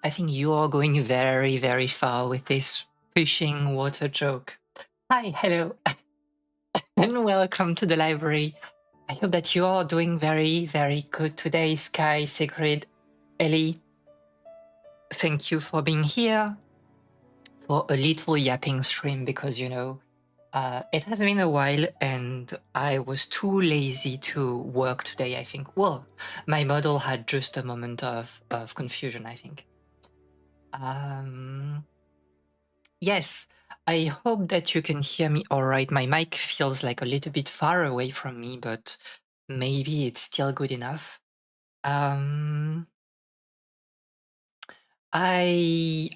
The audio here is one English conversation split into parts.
I think you are going very, very far with this pushing water joke. Hi, hello, and welcome to the library. I hope that you are doing very, very good today, Sky, Sigrid, Ellie. Thank you for being here for a little yapping stream because, you know, it has been a while and I was too lazy to work today, I think. Well, my model had just a moment of confusion, I think. Yes, I hope that you can hear me all right. My mic feels like a little bit far away from me, but maybe it's still good enough. I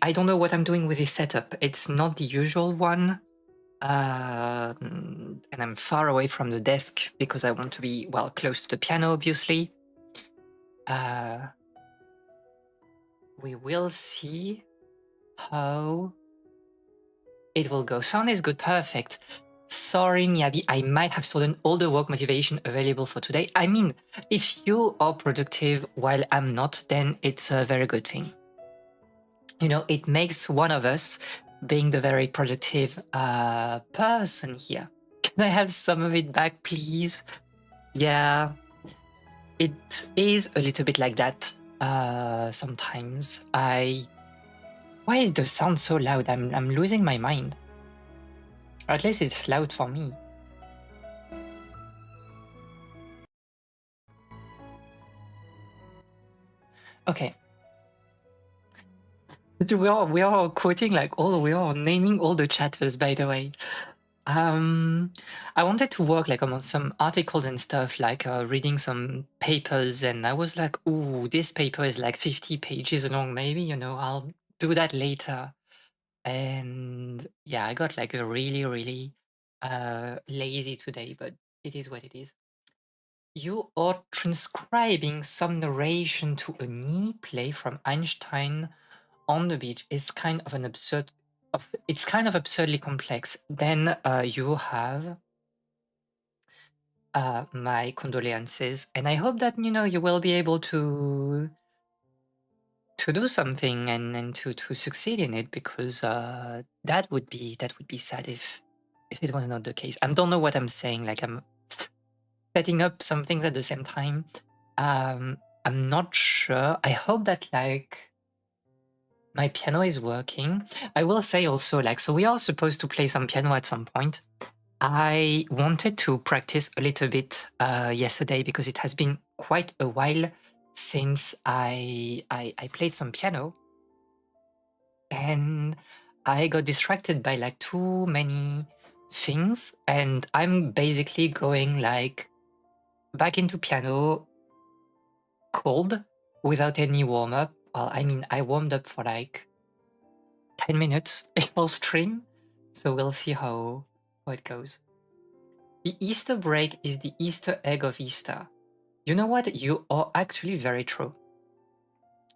don't know what I'm doing with this setup. It's not the usual one. And I'm far away from the desk because I want to be, well, close to the piano, obviously. We will see how it will go. Sound is good, perfect. Sorry, Miyabi, I might have stolen all the work motivation available for today. I mean, if you are productive while I'm not, then it's a very good thing. You know, it makes one of us being the very productive person here. Can I have some of it back, please? Yeah, it is a little bit like that sometimes. Why is the sound so loud? I'm losing my mind. Or at least it's loud for me. Okay. We are quoting like we are naming all the chatters, by the way. I wanted to work like on some articles and stuff, like reading some papers, and I was like, ooh, this paper is like 50 pages long. Maybe, you know, I'll do that later. And yeah, I got like a really, really lazy today, but it is what it is. You are transcribing some narration to a knee play from Einstein on the beach. Is kind of an absurd it's kind of absurdly complex. Then you have my condolences, and I hope that you will be able to do something and to succeed in it, because that would be sad if it was not the case. I don't know what I'm saying. Like, I'm setting up some things at the same time. I'm not sure. I hope that like my piano is working. I will say also, like, so we are supposed to play some piano at some point. I wanted to practice a little bit yesterday, because it has been quite a while since I played some piano, and I got distracted by like too many things, and I'm basically going like back into piano cold without any warm up. Well, I mean, I warmed up for like 10 minutes before stream, so we'll see how it goes. The Easter break is the Easter egg of Easter. You know what? You are actually very true.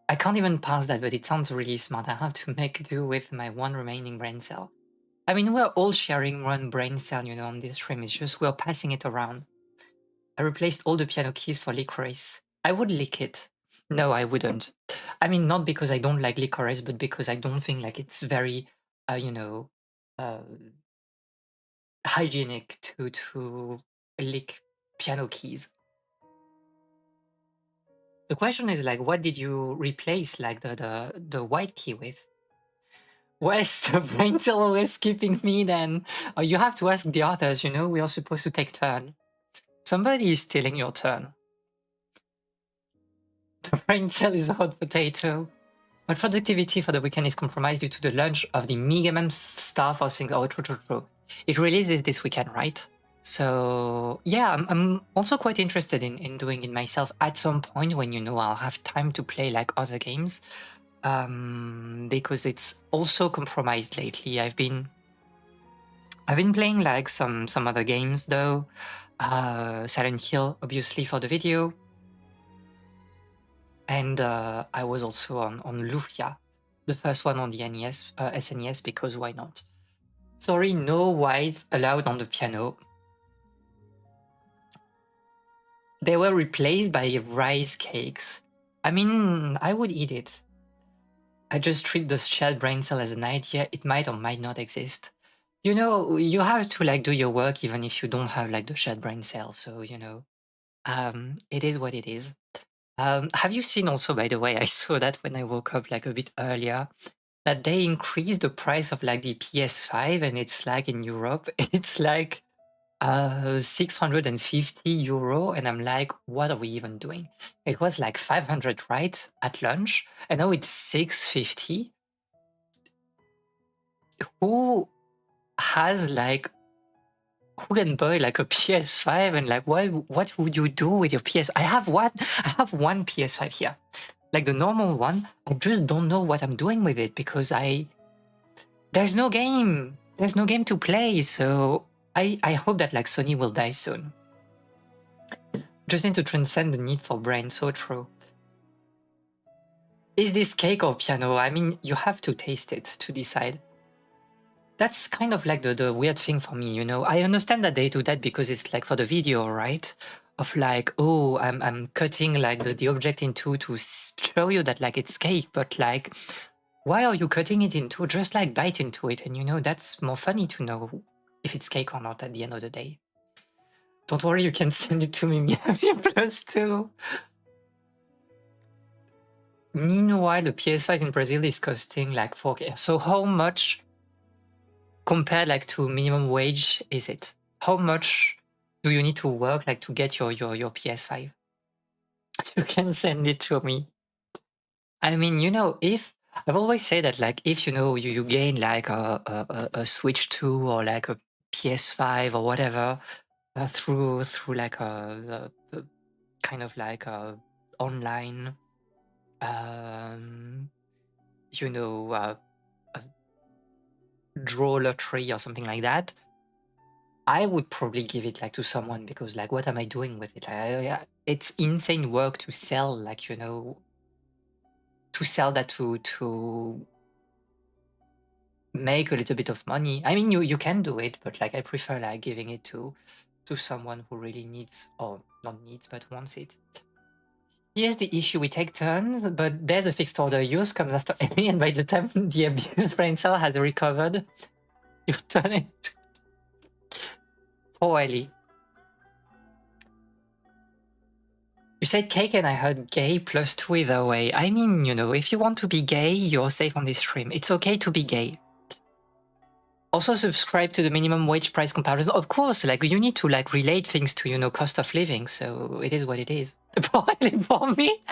I can't even pass that, but it sounds really smart. I have to make do with my one remaining brain cell. I mean, we're all sharing one brain cell, on this stream. It's just we're passing it around. I replaced all the piano keys for licorice. I would lick it. No, I wouldn't. I mean, not because I don't like licorice, but because I don't think like it's very, uh, hygienic to lick piano keys. The question is like, what did you replace like the white key with? Where's the brain cell always skipping me then? Oh, you have to ask the others, we are supposed to take turn. Somebody is stealing your turn. The brain cell is a hot potato. My productivity for the weekend is compromised due to the launch of the Mega Man staff. I was thinking, oh, true. It releases this weekend, right? So yeah, I'm also quite interested in doing it myself at some point when I'll have time to play like other games, because it's also compromised lately. I've been playing like some other games though, Silent Hill obviously for the video, and I was also on Lufia, the first one on the SNES, because why not? Sorry, no whites allowed on the piano. They were replaced by rice cakes. I mean, I would eat it. I just treat the shared brain cell as an idea. It might or might not exist. You have to like do your work even if you don't have like the shared brain cell. So, it is what it is. Have you seen also, by the way, I saw that when I woke up like a bit earlier, that they increased the price of like the PS5, and it's like in Europe, it's like 650 euro, and I'm like, what are we even doing? It was like 500 right at lunch, and now it's 650. Who has like who can buy like a PS5, and like what would you do with your PS? I have one PS5 here, like the normal one. I just don't know what I'm doing with it, because there's no game to play. So I hope that like Sony will die soon. Just need to transcend the need for brain. So true. Is this cake or piano? I mean, you have to taste it to decide. That's kind of like the weird thing for me, I understand that they do that because it's like for the video, right? Of like, oh, I'm cutting like the object in two to show you that like it's cake, but like, why are you cutting it in two? Just like bite into it, and that's more funny to know if it's cake or not at the end of the day. Don't worry, you can send it to me, +2. Meanwhile, the PS5 in Brazil is costing like 4K. So how much compared like to minimum wage is it? How much do you need to work like to get your PS5? You can send it to me. I mean, if I've always said that like if you gain like a Switch 2 or like a PS5 or whatever, through like a kind of like a online a draw lottery or something like that, I would probably give it like to someone, because like what am I doing with it? It's insane work to sell, like to sell that to make a little bit of money. I mean, you can do it, but like I prefer like giving it to to someone who really needs, or not needs, but wants it. Here's the issue: we take turns, but there's a fixed order. Yours comes after Ellie, and by the time the abused brain cell has recovered, you turn it. Poor Ellie. You said cake and I heard gay +2 either way. I mean, you know, if you want to be gay, you're safe on this stream. It's okay to be gay. Also subscribe to the minimum wage price comparison. Of course, like you need to like relate things to, you know, cost of living. So it is what it is. For me.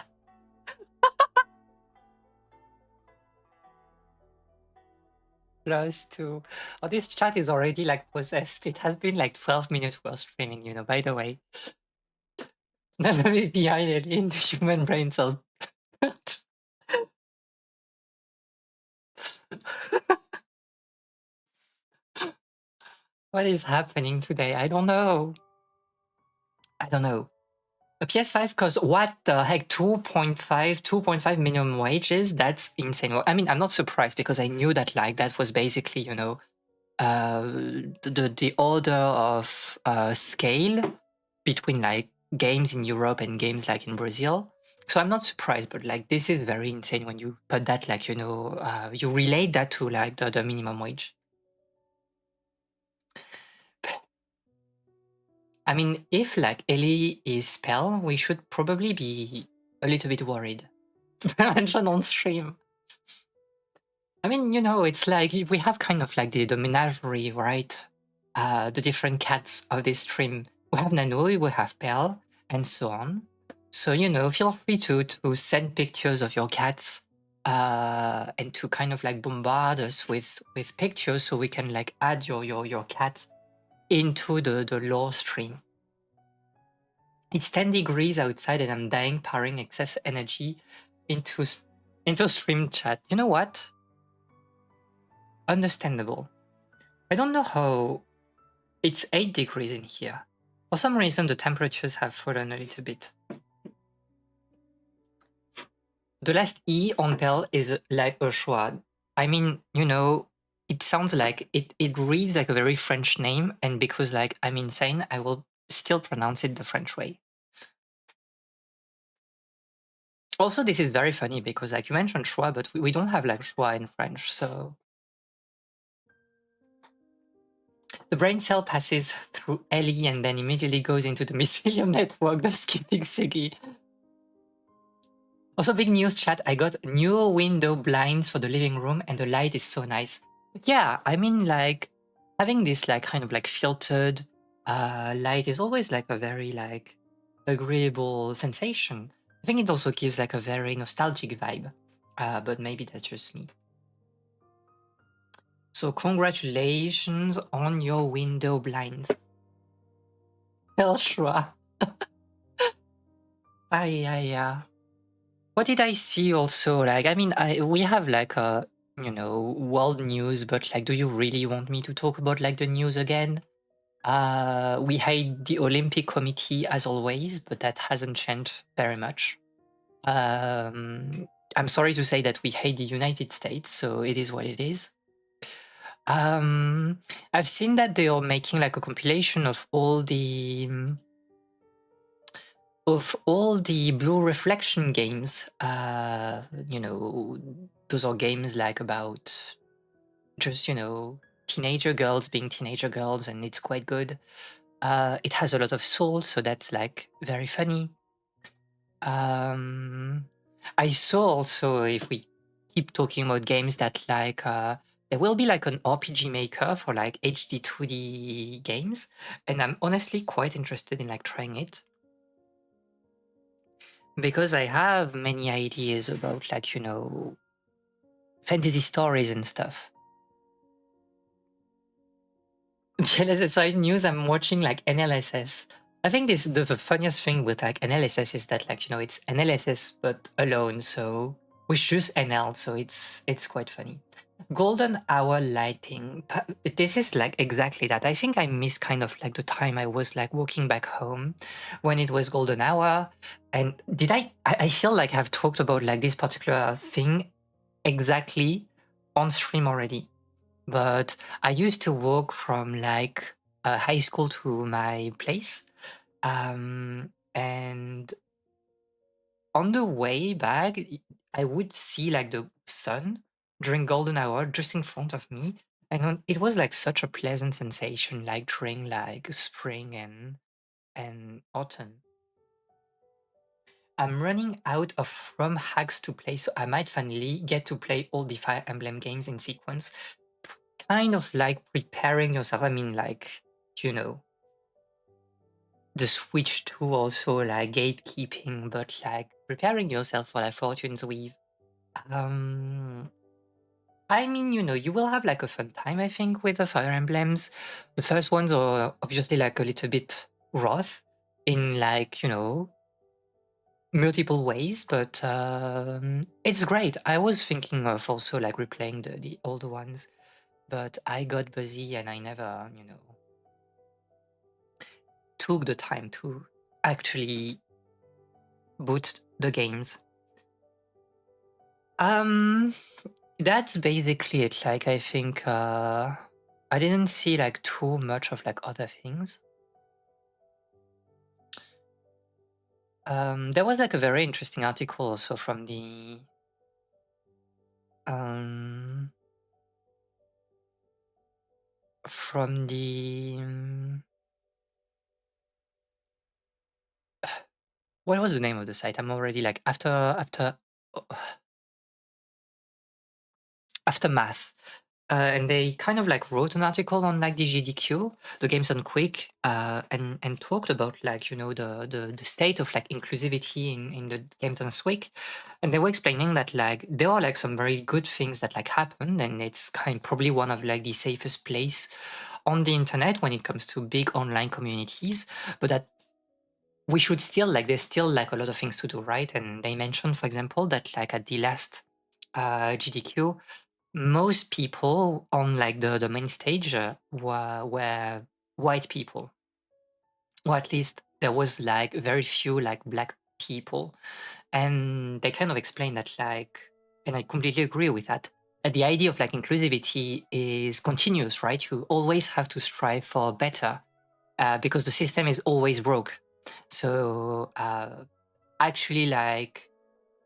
+2. Oh, this chat is already like possessed. It has been like 12 minutes worth streaming, you know, by the way. Never be behind it in the human brain cell. What is happening today? I don't know. I don't know. A PS5 costs what the heck? 2.5 minimum wages? That's insane. Well, I mean, I'm not surprised because I knew that like that was basically, you know, the order of scale between like games in Europe and games like in Brazil. So I'm not surprised, but like this is very insane when you put that like, you know, you relate that to like the minimum wage. I mean, if like Ellie is spell, we should probably be a little bit worried. Mention on stream. I mean, you know, it's like we have kind of like the menagerie, right? The different cats of this stream. We have Nanoi, we have Pell, and so on. So, you know, feel free to send pictures of your cats and to kind of like bombard us with pictures so we can like add your cat into the lore stream. It's 10 degrees outside and I'm dying, powering excess energy into stream chat. You know what? Understandable. I don't know how. It's 8 degrees in here. For some reason, the temperatures have fallen a little bit. The last E on Pell is like a schwa. I mean, you know, it sounds like it reads like a very French name, and because like I'm insane, I will still pronounce it the French way. Also, this is very funny because like you mentioned schwa, but we don't have like schwa in French, so. The brain cell passes through Ellie and then immediately goes into the mycelium network, the skipping Siggy. Also, big news chat, I got new window blinds for the living room and the light is so nice. Yeah, I mean, like, having this, like, kind of, like, filtered light is always, like, a very, like, agreeable sensation. I think it also gives, like, a very nostalgic vibe, but maybe that's just me. So, congratulations on your window blinds. Elshua. Yeah. What did I see also? Like, I mean, we have like a, you know, world news, but like, do you really want me to talk about like the news again? We hate the Olympic Committee as always, but that hasn't changed very much. I'm sorry to say that we hate the United States, so it is what it is. I've seen that they are making like a compilation of all the Blue Reflection games. You know, those are games like about just, you know, teenager girls being teenager girls, and it's quite good. It has a lot of soul, so that's like very funny. I saw also, if we keep talking about games, that like there will be like an RPG maker for like HD 2D games, and I'm honestly quite interested in like trying it. Because I have many ideas about like, you know, fantasy stories and stuff. TLSS5 news, I'm watching like NLSS. I think this the funniest thing with like NLSS is that like, you know, it's NLSS but alone, so with just NL, so it's quite funny. Golden hour lighting. This is like exactly that. I think I missed kind of like the time I was like walking back home when it was golden hour. And did I feel like I've talked about like this particular thing exactly on stream already. But I used to walk from like high school to my place. And on the way back, I would see like the sun during golden hour just in front of me. And it was like such a pleasant sensation, like during like spring and autumn. I'm running out of ROM hacks to play, so I might finally get to play all the Fire Emblem games in sequence. Kind of like preparing yourself. I mean, like, you know, the Switch 2 also like gatekeeping, but like preparing yourself for like Fortune's Weave. Um, I mean, you will have like a fun time, I think, with the Fire Emblems. The first ones are obviously like a little bit rough in like, multiple ways, but it's great. I was thinking of also like replaying the older ones, but I got busy and I never, took the time to actually boot the games. Um, that's basically it. Like I think I didn't see like too much of like other things. There was like a very interesting article also from the um from the what was the name of the site? I'm already like aftermath. And they kind of like wrote an article on like the GDQ, the Games on Quick, and talked about like the state of like inclusivity in the Games on Quick, and they were explaining that like there are like some very good things that like happened, and it's kind probably one of like the safest place on the internet when it comes to big online communities, but that we should still like there's still like a lot of things to do, right? And they mentioned, for example, that like at the last GDQ, most people on like the main stage were white people, or at least there was like very few like black people, and they kind of explained that like, and I completely agree with that. That the idea of like inclusivity is continuous, right? You always have to strive for better because the system is always broke. So actually, like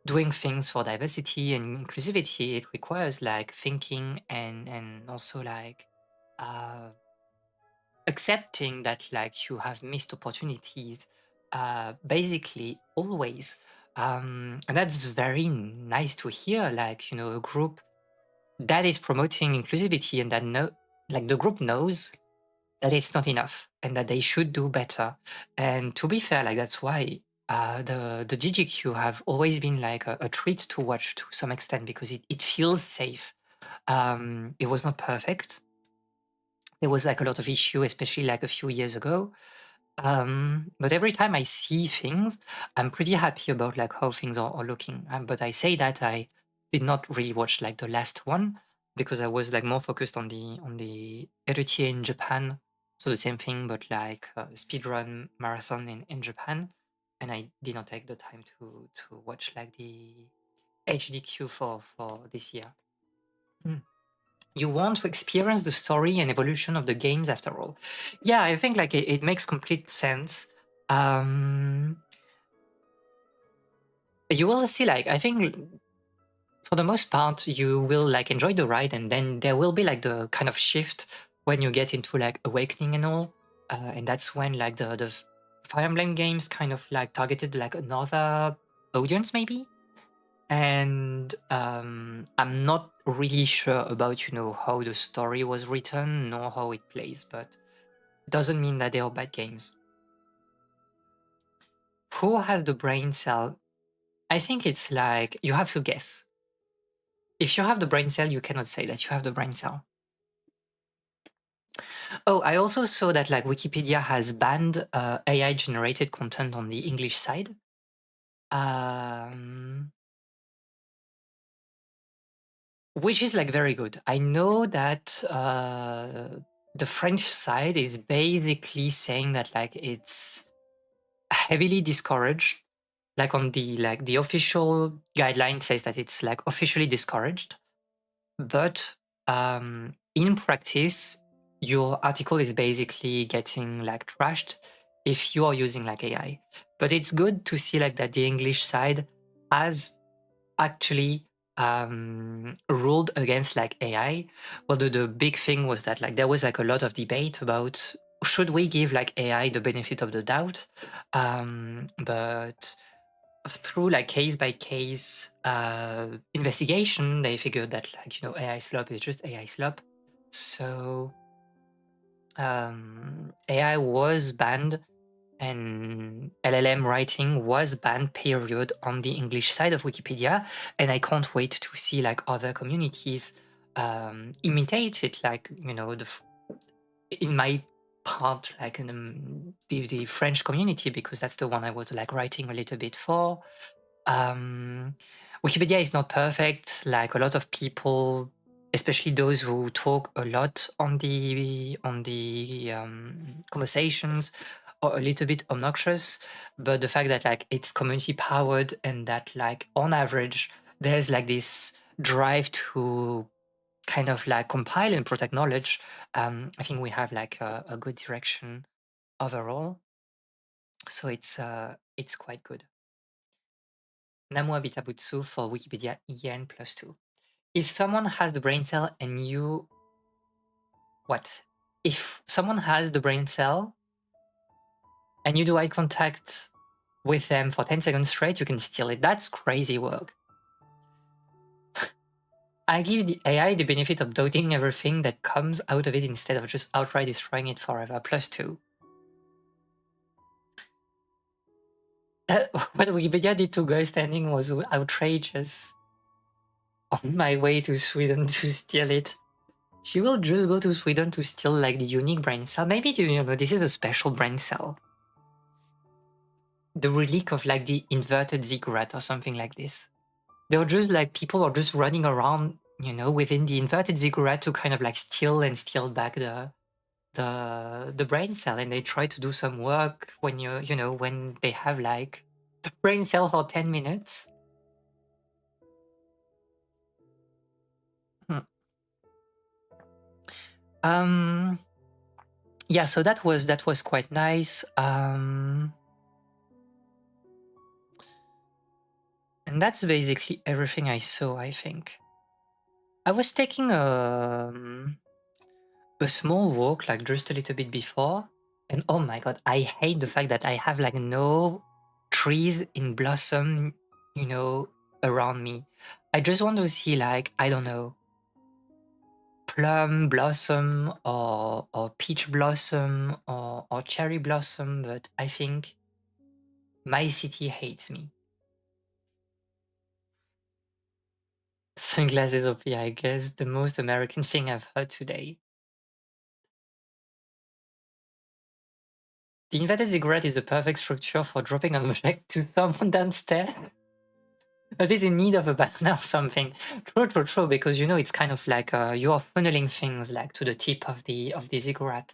doing things for diversity and inclusivity, it requires like thinking and also like uh, accepting that like you have missed opportunities basically always. And that's very nice to hear, like, a group that is promoting inclusivity and that like the group knows that it's not enough and that they should do better. And to be fair, like that's why the GGQ have always been like a treat to watch to some extent because it feels safe. It was not perfect. There was like a lot of issue, especially like a few years ago. But every time I see things, I'm pretty happy about like how things are looking. But I say that I did not really watch like the last one because I was like more focused on the LTA in Japan. So the same thing, but like speedrun marathon in Japan, and I did not take the time to watch like the HDQ for this year. Mm. You want to experience the story and evolution of the games after all. Yeah, I think like it makes complete sense. Um, you will see like I think for the most part you will like enjoy the ride, and then there will be like the kind of shift when you get into like awakening and all, and that's when like the Fire Emblem games kind of like targeted like another audience maybe. And I'm not really sure about how the story was written nor how it plays, but it doesn't mean that they are bad games. Who has the brain cell? I think it's like you have to guess. If you have the brain cell, you cannot say that you have the brain cell. Oh, I also saw that like Wikipedia has banned AI generated content on the English side. Um, Which is like very good. I know that the French side is basically saying that like it's heavily discouraged. Like on the official guideline says that it's like officially discouraged, but in practice your article is basically getting like trashed if you are using like AI. But it's good to see like that the English side has actually ruled against like AI. Well, the big thing was that like there was like a lot of debate about should we give like AI the benefit of the doubt, but through like case by case investigation, they figured that like AI slop is just AI slop. So AI was banned and LLM writing was banned period on the English side of Wikipedia, and I can't wait to see like other communities imitate it, like in my part like in the French community, because that's the one I was like writing a little bit for. Wikipedia is not perfect, like a lot of people, especially those who talk a lot on the conversations, are a little bit obnoxious. But the fact that like it's community powered and that like on average there's like this drive to kind of like compile and protect knowledge, I think we have like a good direction overall. So it's quite good. Namu Abitabutsu for Wikipedia EN+2. If someone has the brain cell and you... What? If someone has the brain cell and you do eye contact with them for 10 seconds straight, you can steal it. That's crazy work. I give the AI the benefit of doubting everything that comes out of it instead of just outright destroying it forever. +2. What Wikipedia did to Girl Standing was outrageous. On my way to Sweden to steal it. She will just go to Sweden to steal like the unique brain cell. Maybe this is a special brain cell. The relic of like the inverted ziggurat or something like this. They're just like people are just running around, within the inverted ziggurat to kind of like steal back the brain cell, and they try to do some work when when they have like the brain cell for 10 minutes. Yeah, so that was quite nice. And that's basically everything I saw, I think. I was taking a small walk, like just a little bit before, and oh my god, I hate the fact that I have like no trees in blossom, around me. I just want to see like, I don't know, plum blossom or peach blossom or cherry blossom, but I think my city hates me. Sunglasses OP, I guess, the most American thing I've heard today. The inverted ziggurat is the perfect structure for dropping an object to someone downstairs that is in need of a banana or something. True, because it's kind of like you are funneling things like to the tip of the ziggurat.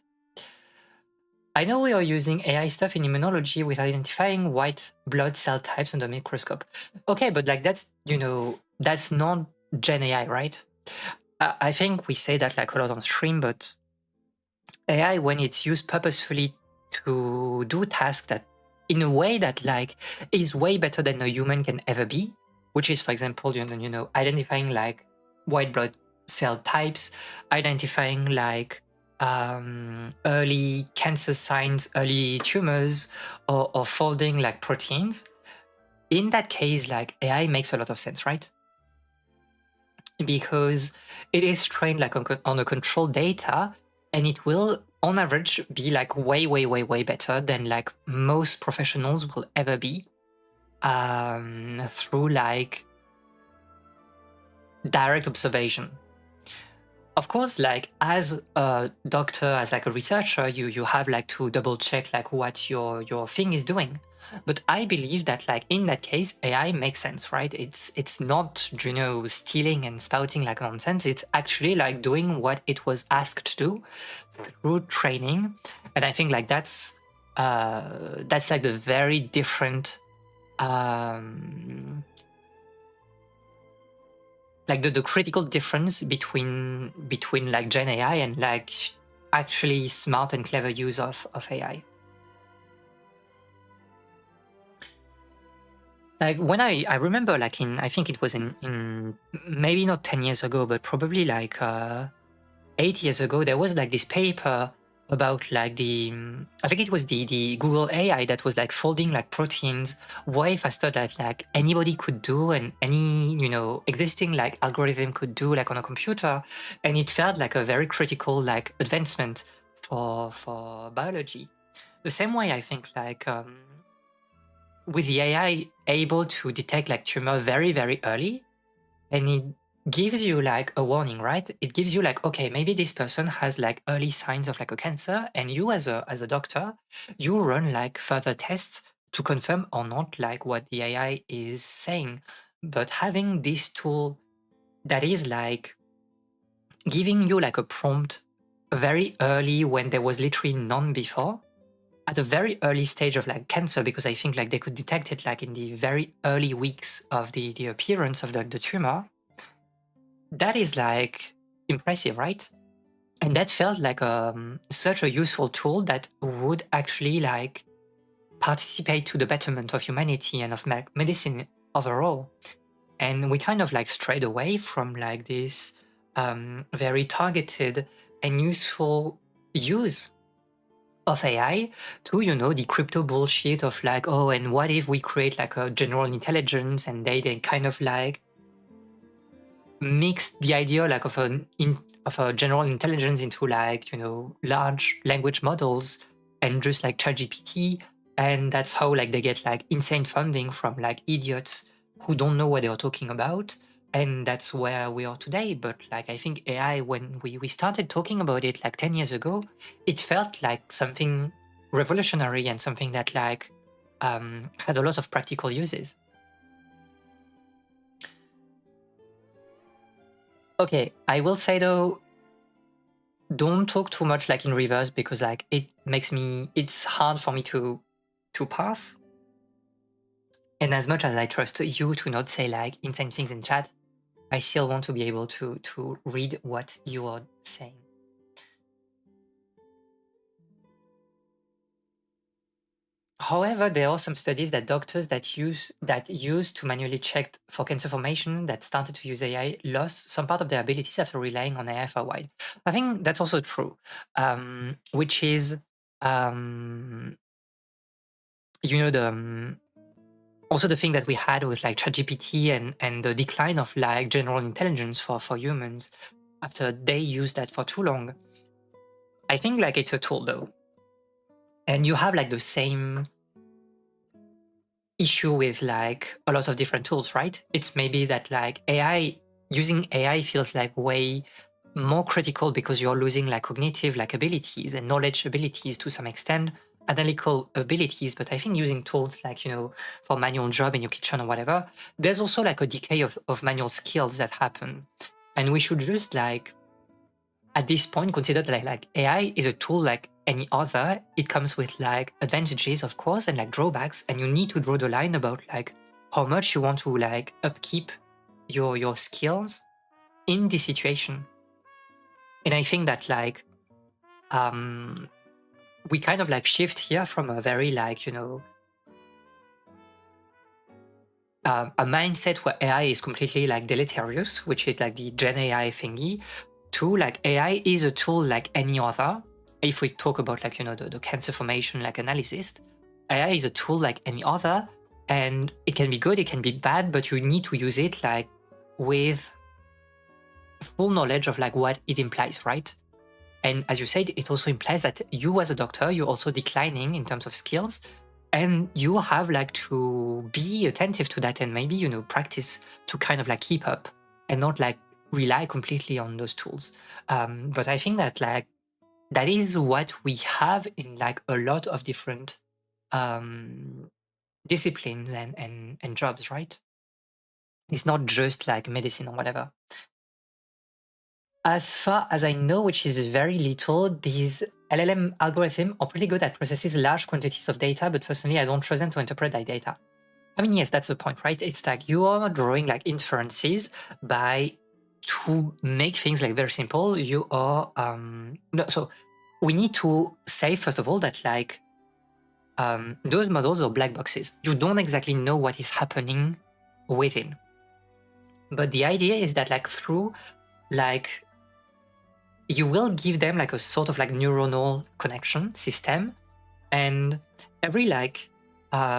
I know we are using AI stuff in immunology with identifying white blood cell types under microscope. Okay, but like that's that's not Gen AI, right? I think we say that like a lot on stream, but AI, when it's used purposefully to do tasks that in a way that like is way better than a human can ever be, which is, for example, identifying like white blood cell types, identifying like early cancer signs, early tumors, or folding like proteins. In that case, like AI makes a lot of sense, right? Because it is trained like on a controlled data, and it will on average be like way better than like most professionals will ever be through like direct observation. Of course, like as a doctor, as like a researcher, you have like to double check like what your thing is doing. But I believe that like in that case, AI makes sense, right? It's not stealing and spouting like nonsense. It's actually like doing what it was asked to do through training, and I think like that's like the very different like the critical difference between like Gen AI and like actually smart and clever use of AI. Like when I remember like I think it was in maybe not 10 years ago, but probably like 8 years ago, there was like this paper about like I think it was the Google AI that was like folding like proteins way faster than like anybody could do, and any, you know, existing like algorithm could do like on a computer. And it felt like a very critical like advancement for biology. The same way I think like with the AI able to detect like tumor very, very early, and it gives you like a warning, right? It gives you like, okay, maybe this person has like early signs of like a cancer, and you as a doctor, you run like further tests to confirm or not like what the AI is saying. But having this tool that is like giving you like a prompt very early when there was literally none before, at a very early stage of like cancer, because I think like they could detect it like in the very early weeks of the appearance of the tumor. That is like impressive, right? And that felt like such a useful tool that would actually like participate to the betterment of humanity and of medicine overall. And we kind of like strayed away from like this very targeted and useful use of AI to, you know, the crypto bullshit of like, oh, and what if we create like a general intelligence, and they kind of like mix the idea like of a general intelligence into like, you know, large language models and just like ChatGPT. And that's how like they get like insane funding from like idiots who don't know what they are talking about. And that's where we are today. But like I think AI, when we started talking about it like 10 years ago, it felt like something revolutionary and something that like had a lot of practical uses. Okay, I will say though, don't talk too much like in reverse, because like it's hard for me to pass. And as much as I trust you to not say like insane things in chat, I still want to be able to read what you are saying. However, there are some studies that doctors that used to manually check for cancer formation that started to use AI lost some part of their abilities after relying on AI for a while. I think that's also true, which is you know also the thing that we had with like ChatGPT and the decline of like general intelligence for humans after they used that for too long. I think like it's a tool though, and you have like the same issue with like a lot of different tools, right? It's maybe that like using AI feels like way more critical because you're losing like cognitive like abilities and knowledge abilities to some extent, analytical abilities. But I think using tools like, you know, for manual job in your kitchen or whatever, there's also like a decay of manual skills that happen. And we should just like at this point consider that like AI is a tool like any other. It comes with like advantages, of course, and like drawbacks, and you need to draw the line about like how much you want to like upkeep your skills in this situation. And I think that like we kind of like shift here from a very like, you know, a mindset where AI is completely like deleterious, which is like the Gen AI thingy, to like AI is a tool like any other. If we talk about like, you know, the cancer formation like analysis, AI is a tool like any other, and it can be good, it can be bad, but you need to use it like with full knowledge of like what it implies, right? And as you said, it also implies that you as a doctor, you're also declining in terms of skills, and you have like to be attentive to that and maybe, you know, practice to kind of like keep up and not like rely completely on those tools. But I think that like that is what we have in like a lot of different disciplines and jobs, right? It's not just like medicine or whatever. As far as I know, which is very little, these LLM algorithms are pretty good at processing large quantities of data, but personally, I don't trust them to interpret that data. I mean, yes, that's the point, right? It's like you are drawing like inferences by to make things like very simple. You are no, so we need to say, first of all, that like those models are black boxes. You don't exactly know what is happening within. But the idea is that like through like you will give them like a sort of like neuronal connection system, and every like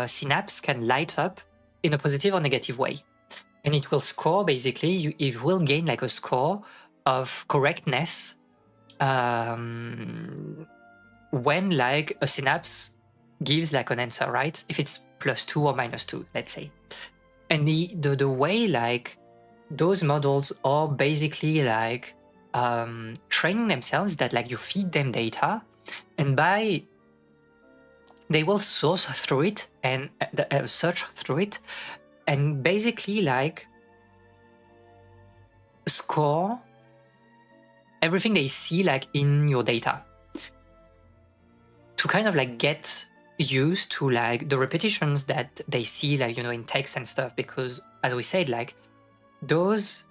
synapse can light up in a positive or negative way. And it will score basically, it will gain like a score of correctness when like a synapse gives like an answer, right? If it's +2 or -2, let's say. And the way like those models are basically like training themselves, that like you feed them data, and they will source through it and search through it, and basically like score everything they see like in your data, to kind of like get used to like the repetitions that they see like, you know, in text and stuff. Because as we said, like those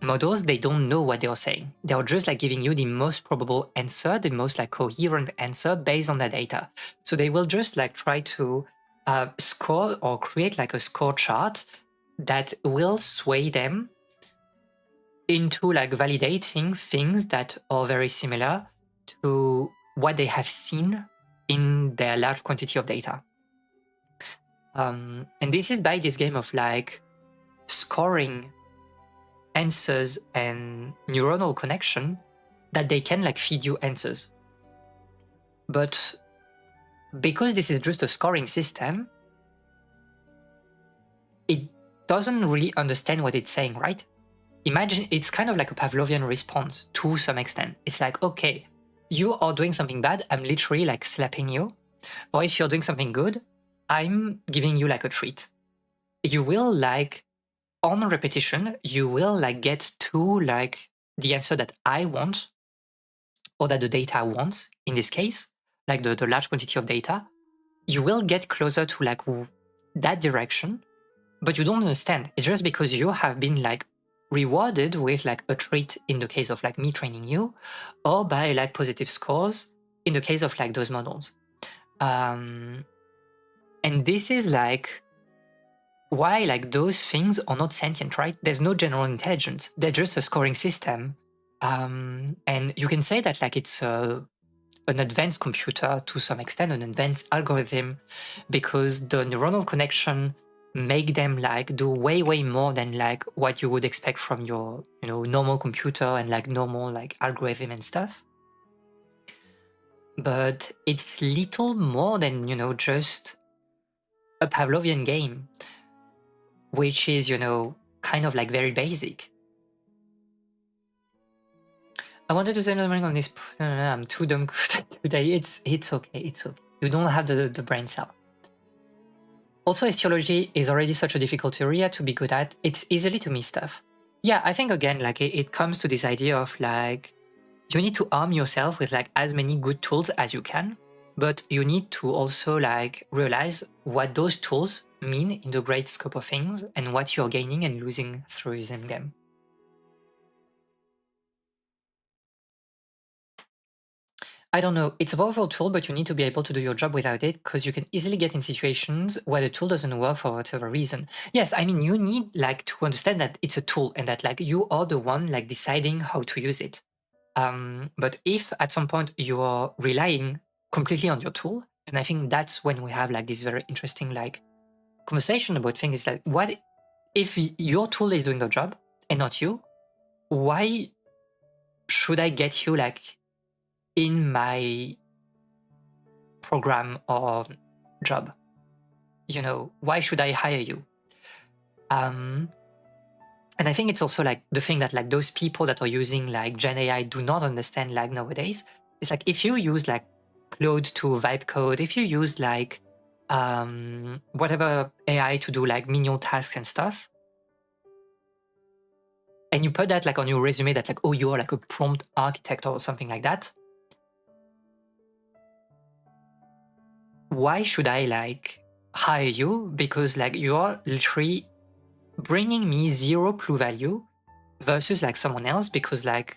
models, they don't know what they are saying. They are just like giving you the most probable answer, the most like coherent answer based on the data. So they will just like try to score or create like a score chart that will sway them into like validating things that are very similar to what they have seen in their large quantity of data. And this is by this game of like scoring answers and neuronal connection that they can like feed you answers. But because this is just a scoring system, it doesn't really understand what it's saying, right? Imagine it's kind of like a Pavlovian response to some extent. It's like, okay, you are doing something bad, I'm literally like slapping you. Or if you're doing something good, I'm giving you like a treat. You will like, on repetition, you will like get to like the answer that I want, or that the data wants in this case, like the large quantity of data. You will get closer to like that direction, but you don't understand. It's just because you have been like rewarded with like a treat in the case of like me training you, or by like positive scores in the case of like those models. And this is like why like those things are not sentient, right? There's no general intelligence. They're just a scoring system. And you can say that like it's an advanced computer to some extent, an advanced algorithm, because the neuronal connection make them like do way more than like what you would expect from your, you know, normal computer and like normal like algorithm and stuff. But it's little more than, you know, just a Pavlovian game, which is, you know, kind of like very basic. I wanted to say something on this. I'm too dumb today. It's okay. It's okay. You don't have the brain cell. Also, histology is already such a difficult area to be good at. It's easily to miss stuff. Yeah, I think again, like it comes to this idea of like, you need to arm yourself with like as many good tools as you can, but you need to also like realize what those tools mean in the great scope of things and what you're gaining and losing through using them. I don't know, it's a powerful tool, but you need to be able to do your job without it, because you can easily get in situations where the tool doesn't work for whatever reason. Yes, I mean, you need like to understand that it's a tool and that like you are the one like deciding how to use it. But if at some point you are relying completely on your tool, and I think that's when we have like this very interesting like conversation about things, like what if your tool is doing the job and not you? Why should I get you like in my program or job? You know, why should I hire you? And I think it's also like the thing that like those people that are using like Gen AI do not understand like nowadays. It's like if you use like Claude to vibe code, if you use like whatever AI to do like menial tasks and stuff, and you put that like on your resume that like, oh, you're like a prompt architect or something like that, why should I like hire you? Because like you're literally bringing me zero clue value versus like someone else, because like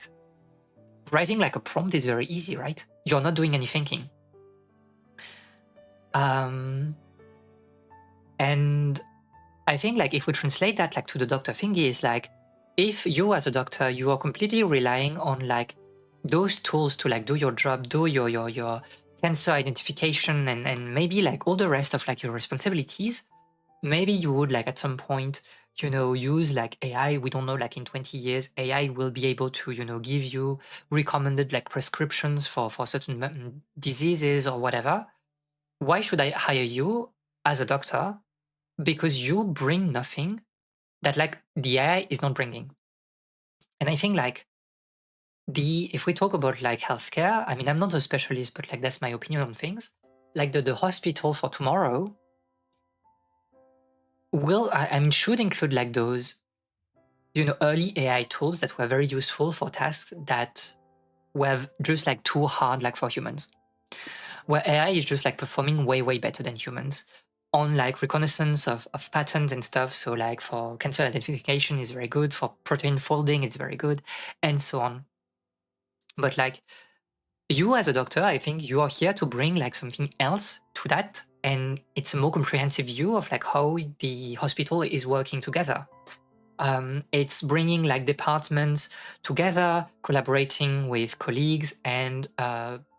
writing like a prompt is very easy, right? You're not doing any thinking. And I think like if we translate that like to the doctor thingy, is like if you as a doctor, you are completely relying on like those tools to like do your job, do your cancer identification and maybe like all the rest of like your responsibilities, maybe you would like at some point, you know, use like AI. We don't know, like in 20 years, AI will be able to, you know, give you recommended like prescriptions for certain diseases or whatever. Why should I hire you as a doctor? Because you bring nothing that like the AI is not bringing. And I think like if we talk about like healthcare, I mean, I'm not a specialist, but like that's my opinion on things. Like the hospital for tomorrow will, I mean, should include like those, you know, early AI tools that were very useful for tasks that were just like too hard like for humans. Where AI is just like performing way better than humans on like reconnaissance of patterns and stuff. So like for cancer identification is very good, for protein folding it's very good, and so on. But like you as a doctor, I think you are here to bring like something else to that, and it's a more comprehensive view of like how the hospital is working together. It's bringing like departments together, collaborating with colleagues, and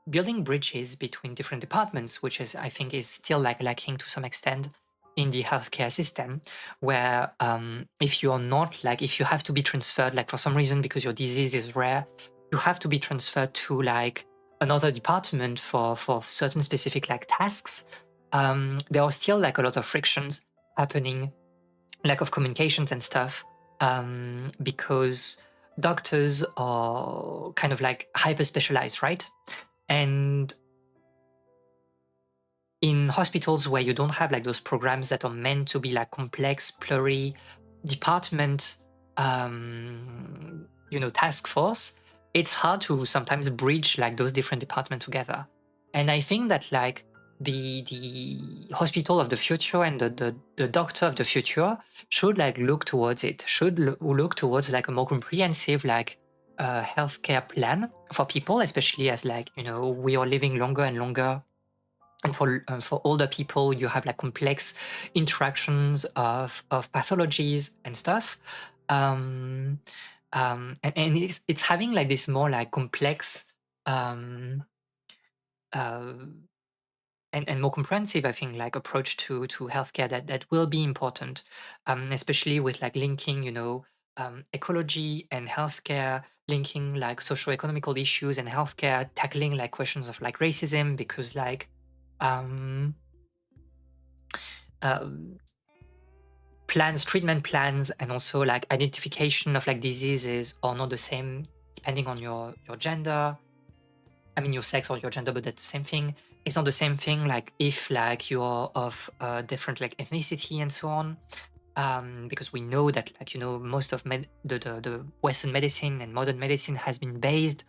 building bridges between different departments, which is, I think, is still like lacking to some extent in the healthcare system, where if you're not like, if you have to be transferred like for some reason because your disease is rare, you have to be transferred to like another department for certain specific like tasks. There are still like a lot of frictions happening, lack of communications and stuff, because doctors are kind of like hyper specialized, right? And in hospitals where you don't have like those programs that are meant to be like complex, pluri department, you know, task force, it's hard to sometimes bridge like those different departments together. And I think that like the hospital of the future and the doctor of the future should like look towards it, should look towards like a more comprehensive like healthcare plan for people, especially as like, you know, we are living longer and longer. And for older people, you have like complex interactions of pathologies and stuff. And it's having like this more like complex um, uh, and more comprehensive, I think, like approach to healthcare that will be important, especially with like linking, you know, ecology and healthcare, linking like socio-economical issues and healthcare, tackling like questions of like racism, because like um, um, treatment plans, and also like identification of like diseases are not the same depending on your gender. I mean, your sex or your gender, but that's the same thing. It's not the same thing like if like you're of a different like ethnicity and so on. Because we know that like, you know, most of the Western medicine and modern medicine has been based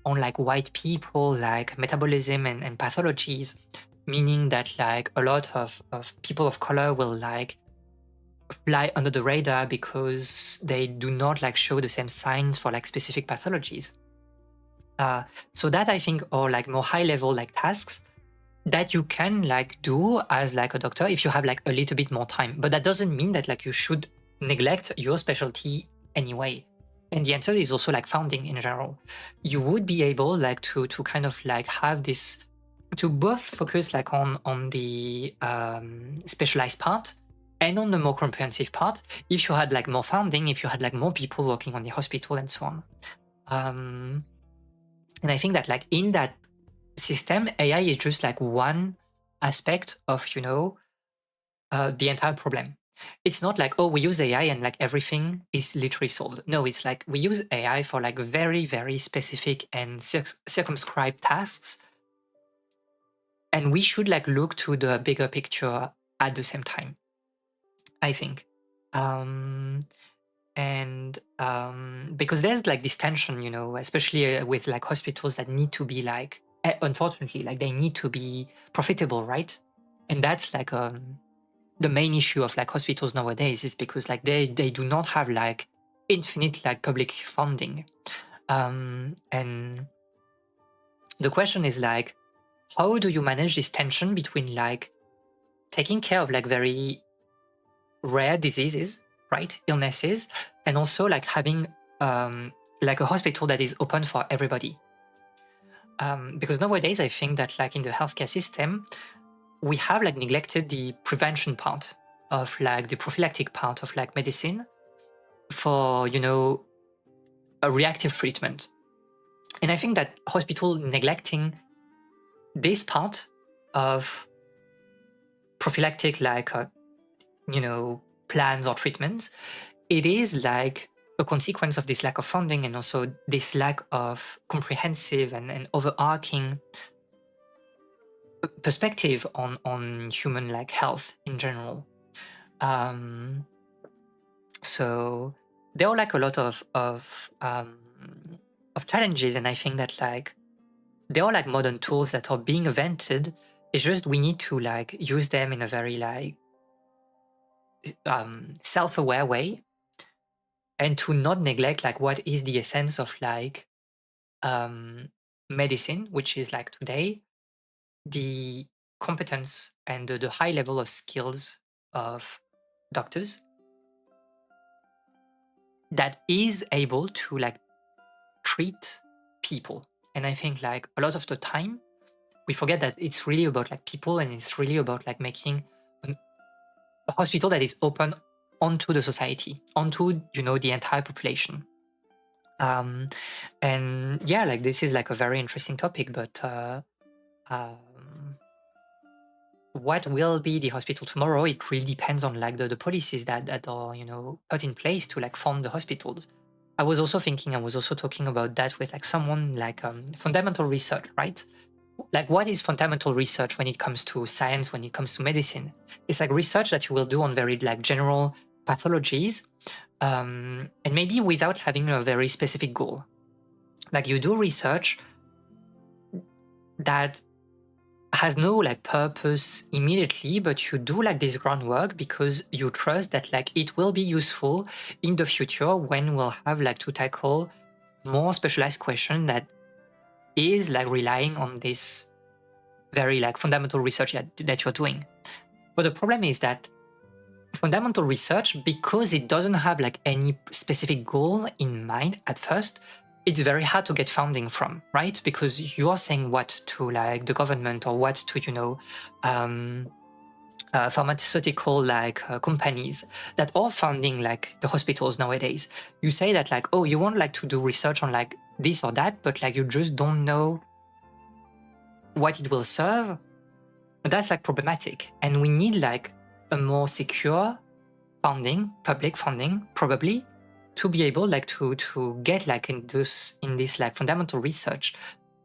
on like white people, like metabolism and pathologies, meaning that like a lot of people of color will like fly under the radar because they do not like show the same signs for like specific pathologies. So that I think are like more high level like tasks that you can like do as like a doctor if you have like a little bit more time. But that doesn't mean that like you should neglect your specialty anyway. And the answer is also like founding in general. You would be able like to kind of like have this, to both focus like on the specialized part and on the more comprehensive part if you had like more funding, if you had like more people working on the hospital and so on. And I think that like in that system, AI is just like one aspect of, you know, the entire problem. It's not like, oh, we use AI and like everything is literally solved. No, it's like we use AI for like very specific and circumscribed tasks, and we should like look to the bigger picture at the same time, I think. Because there's like this tension, you know, especially with like hospitals that need to be like, unfortunately, like they need to be profitable, right? And that's like the main issue of like hospitals nowadays, is because like they do not have like infinite like public funding. And the question is like, how do you manage this tension between like taking care of like very rare diseases, right, illnesses, and also like having like a hospital that is open for everybody? Because nowadays I think that like in the healthcare system we have like neglected the prevention part of like the prophylactic part of like medicine for, you know, a reactive treatment. And I think that hospital neglecting this part of prophylactic like you know, plans or treatments, it is like a consequence of this lack of funding and also this lack of comprehensive and overarching perspective on human like health in general. So there are like a lot of challenges, and I think that like there are like modern tools that are being invented. It's just we need to like use them in a very like self-aware way, and to not neglect like what is the essence of like medicine, which is like today the competence and the high level of skills of doctors that is able to like treat people. And I think like a lot of the time we forget that it's really about like people, and it's really about like making a hospital that is open onto the society, onto, you know, the entire population. And yeah, like this is like a very interesting topic, but um, what will be the hospital tomorrow, it really depends on like the policies that are, you know, put in place to like fund the hospitals. I was also talking about that with like someone like fundamental research, right? Like what is fundamental research when it comes to science, when it comes to medicine? It's like research that you will do on very like general pathologies, and maybe without having a very specific goal. Like you do research that has no like purpose immediately, but you do like this groundwork because you trust that like it will be useful in the future when we'll have like to tackle more specialized question that is like relying on this very like fundamental research that you're doing. But the problem is that fundamental research, because it doesn't have like any specific goal in mind at first, it's very hard to get funding from, right? Because you are saying what to like the government, or what to, you know, pharmaceutical like companies that are funding like the hospitals nowadays. You say that like, oh, you want like to do research on like this or that, but like you just don't know what it will serve. That's like problematic, and we need like a more secure funding, public funding, probably, to be able like to get like in this like fundamental research,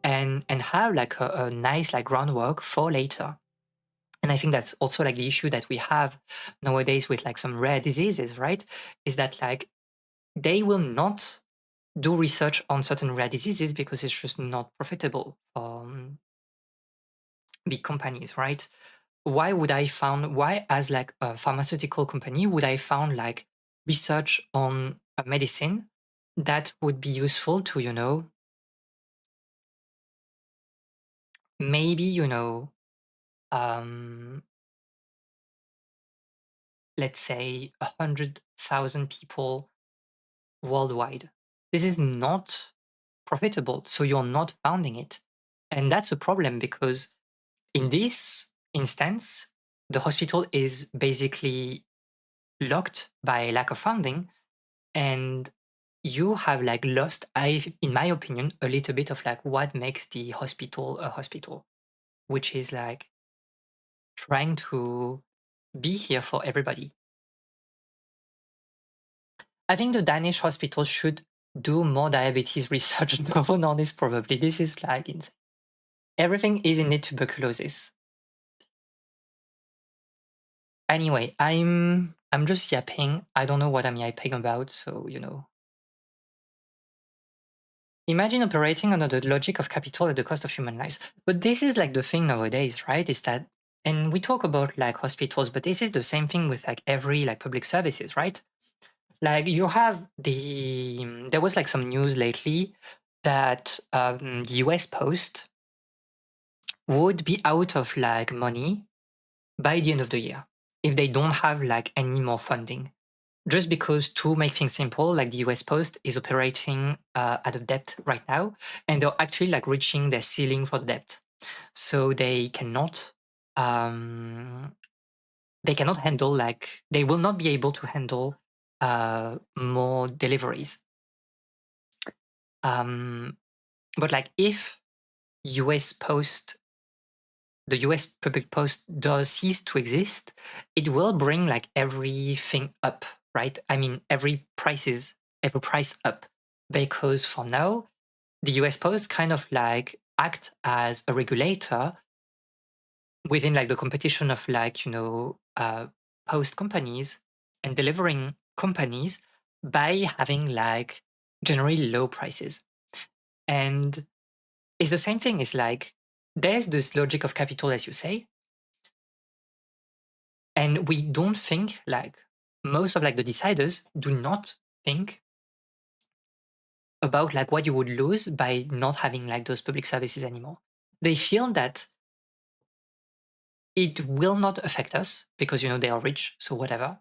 and have like a nice like groundwork for later. And I think that's also like the issue that we have nowadays with like some rare diseases, right? Is that like they will not do research on certain rare diseases because it's just not profitable for big companies, right? Why as like a pharmaceutical company would I found like research on a medicine that would be useful to, you know, maybe, you know, um let's say 100,000 people worldwide. This is not profitable, so you're not funding it. And that's a problem, because in this instance the hospital is basically locked by lack of funding, and you have like lost, in my opinion, a little bit of like what makes the hospital a hospital, which is like trying to be here for everybody. I think the Danish hospital should do more diabetes research. No, no, this probably, this is like insane. Everything is in it tuberculosis. Anyway, I'm just yapping. I don't know what I'm yapping about, so you know. Imagine operating under the logic of capital at the cost of human lives. But this is like the thing nowadays, right? Is that, and we talk about like hospitals, but this is the same thing with like every like public services, right? Like you have there was like some news lately that the US Post would be out of like money by the end of the year if they don't have like any more funding. Just because, to make things simple, like the US Post is operating at a debt right now, and they're actually like reaching their ceiling for debt, so they cannot handle, like they will not be able to handle more deliveries. But like if US Post the US public post does cease to exist, it will bring like everything up, right? I mean, every price up, because for now, the US Post kind of like act as a regulator within like the competition of like, post companies and delivering companies by having like generally low prices. And it's the same thing. It's like there's this logic of capital, as you say, and we don't think, like most of like the deciders do not think about like what you would lose by not having like those public services anymore. They feel that it will not affect us because they are rich, so whatever.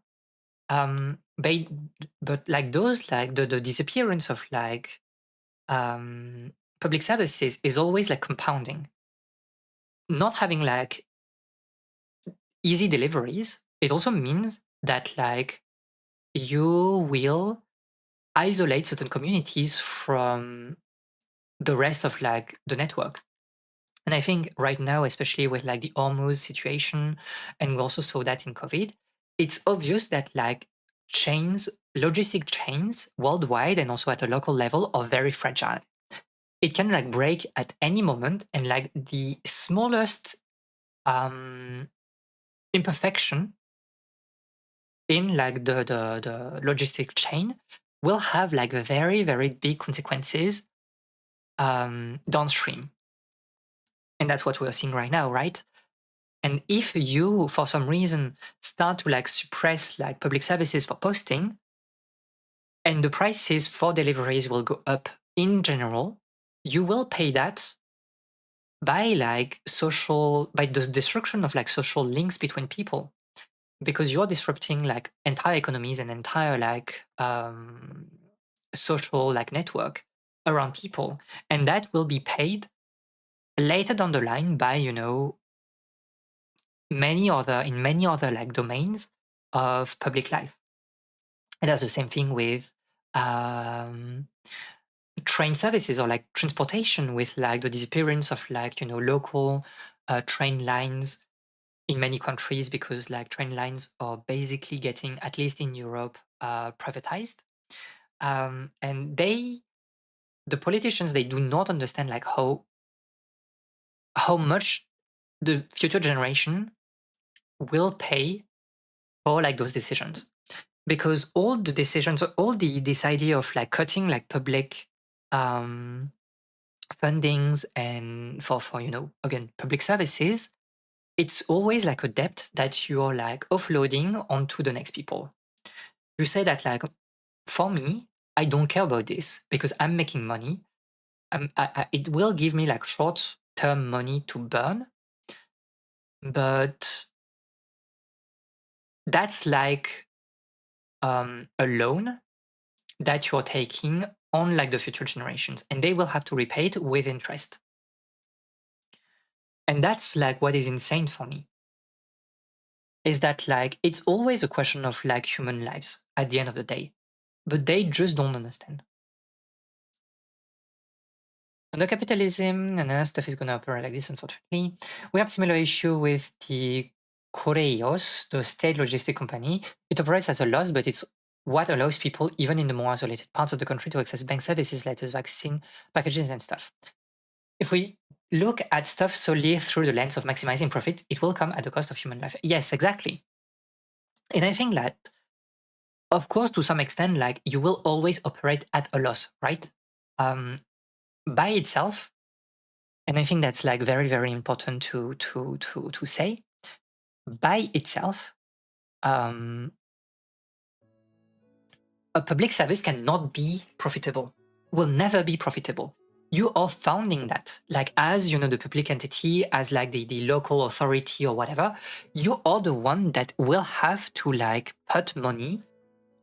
But like those, like the disappearance of like public services is always like compounding. Not having like easy deliveries, it also means that like you will isolate certain communities from the rest of like the network. And I think right now, especially with like the Hormuz situation, and we also saw that in COVID, it's obvious that like logistic chains worldwide and also at a local level are very fragile. It can like break at any moment, and like the smallest imperfection in like the logistic chain will have like very, very big consequences downstream. And that's what we're seeing right now, right? And if you, for some reason, start to like suppress like public services for posting, and the prices for deliveries will go up in general, you will pay that by the destruction of like social links between people, because you're disrupting like entire economies and entire like social like network around people, and that will be paid later down the line by many other like domains of public life. And that's the same thing with train services or like transportation, with like the disappearance of like local train lines in many countries, because like train lines are basically getting, at least in Europe, privatized. And the politicians, they do not understand like how much the future generation will pay for like those decisions, because all the decisions, all this idea of like cutting like public fundings and for again public services, it's always like a debt that you're like offloading onto the next people. You say that like, for me, I don't care about this because I'm making money. It will give me like short term money to burn, but that's like a loan that you're taking on like the future generations, and they will have to repay it with interest. And that's like what is insane for me, is that like it's always a question of like human lives at the end of the day, but they just don't understand. Under capitalism, and stuff is going to operate like this, unfortunately. We have similar issue with the Correios, the state logistic company. It operates at a loss, but it's what allows people, even in the more isolated parts of the country, to access bank services, letters, vaccine packages, and stuff. If we look at stuff solely through the lens of maximizing profit, it will come at the cost of human life. Yes, exactly. And I think that, of course, to some extent, like you will always operate at a loss, right? By itself, and I think that's like very, very important to say. By itself, a public service cannot be profitable, will never be profitable. You are founding that, like as you know, the public entity, as like the local authority or whatever, you are the one that will have to like put money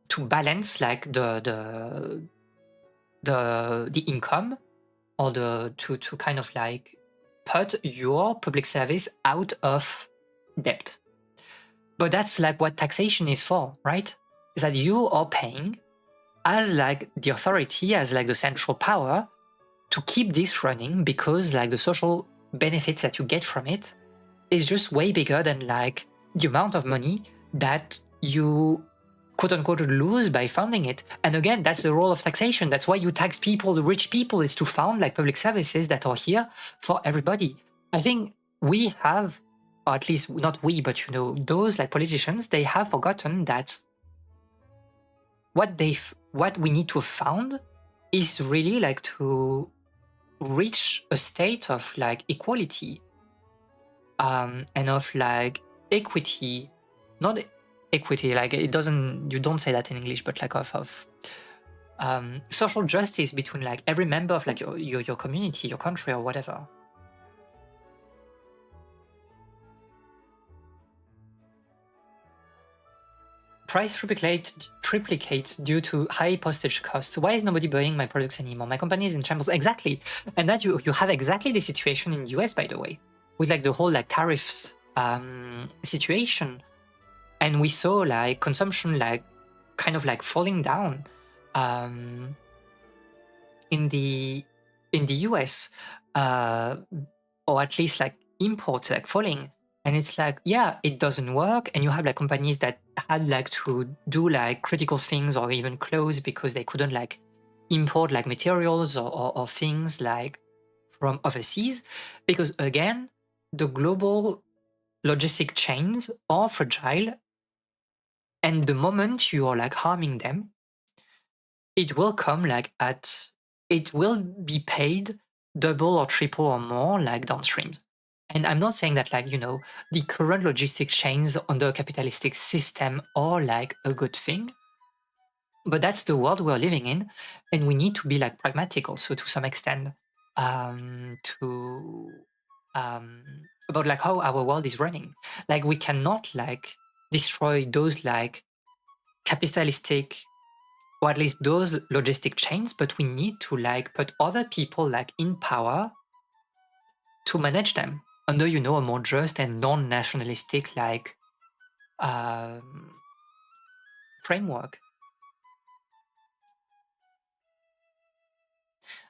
to balance like the income, or to kind of like put your public service out of debt. But that's like what taxation is for, right? Is that you are paying as like the authority, as like the central power, to keep this running, because like the social benefits that you get from it is just way bigger than like the amount of money that you quote unquote lose by funding it. And again, that's the role of taxation. That's why you tax people, the rich people, is to found like public services that are here for everybody. I think we have, or at least not we, but you know, those like politicians, they have forgotten that what we need to found is really like to reach a state of like equality, and of like equity, not equity, like it doesn't, you don't say that in English, but like of social justice between like every member of like your community, your country, or whatever. Price triplicates due to high postage costs. Why is nobody buying my products anymore? My company is in shambles. Exactly. And that you have exactly the situation in the US, by the way, with like the whole like tariffs situation. And we saw like consumption like kind of like falling down in the US, or at least like imports like falling. And it's like, yeah, it doesn't work. And you have like companies that had like to do like critical things or even close because they couldn't like import like materials or things like from overseas. Because again, the global logistic chains are fragile. And the moment you are like harming them, it will come like it will be paid double or triple or more like downstream. And I'm not saying that like, you know, the current logistic chains under a capitalistic system are like a good thing, but that's the world we're living in. And we need to be like pragmatic also to some extent, to about like how our world is running. Like we cannot like destroy those like capitalistic, or at least those logistic chains, but we need to like put other people like in power to manage them under, you know, a more just and non-nationalistic like framework.